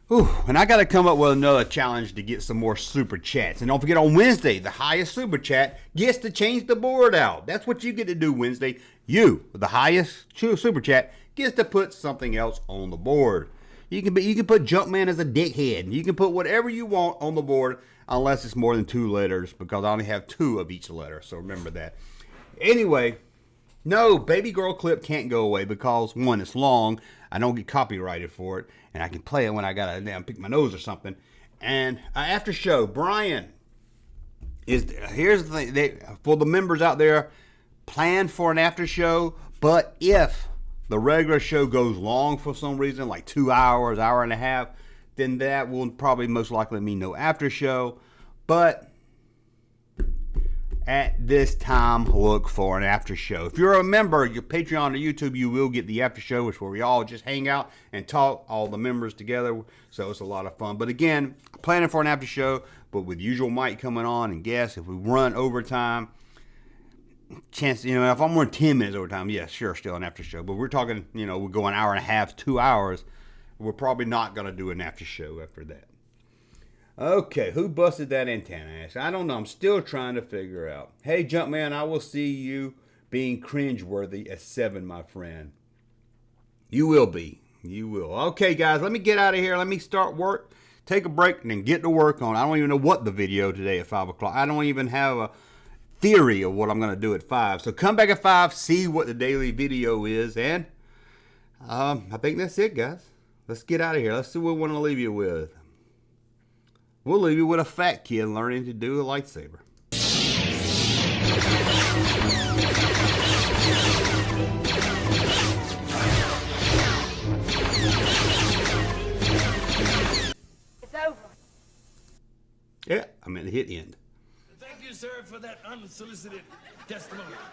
Ooh, and I got to come up with another challenge to get some more super chats. And don't forget, on Wednesday, the highest super chat gets to change the board out. That's what you get to do Wednesday. You, with the highest super chat, gets to put something else on the board. You can put Junkman as a dickhead. You can put whatever you want on the board, unless it's more than 2 letters, because I only have 2 of each letter. So remember that. Anyway, no, baby girl clip can't go away because, 1, it's long. I don't get copyrighted for it, and I can play it when I gotta pick my nose or something. And after show, Brian here's the thing, for the members out there, plan for an after show. But if the regular show goes long for some reason, like 2 hours, hour and a half, then that will probably most likely mean no after show. But at this time, look for an after show. If you're a member, your Patreon or YouTube, you will get the after show, which is where we all just hang out and talk, all the members together. So it's a lot of fun. But again, planning for an after show, but with usual Mike coming on and guests, if we run overtime, chance, if I'm running 10 minutes overtime, yeah, sure, still an after show. But we're talking, we're going an hour and a half, 2 hours. We're probably not going to do an after show after that. Okay, who busted that antenna? I don't know. I'm still trying to figure out. Hey, Junkman, I will see you being cringeworthy at 7, my friend. You will be. You will. Okay, guys, let me get out of here. Let me start work, take a break, and then get to work on it. I don't even know what the video today at 5 o'clock. I don't even have a theory of what I'm going to do at 5. So come back at 5, see what the daily video is, and I think that's it, guys. Let's get out of here. Let's see what we want to leave you with. We'll leave you with a fat kid learning to do a lightsaber. It's over. Yeah, I meant to hit end. Thank you, sir, for that unsolicited testimony.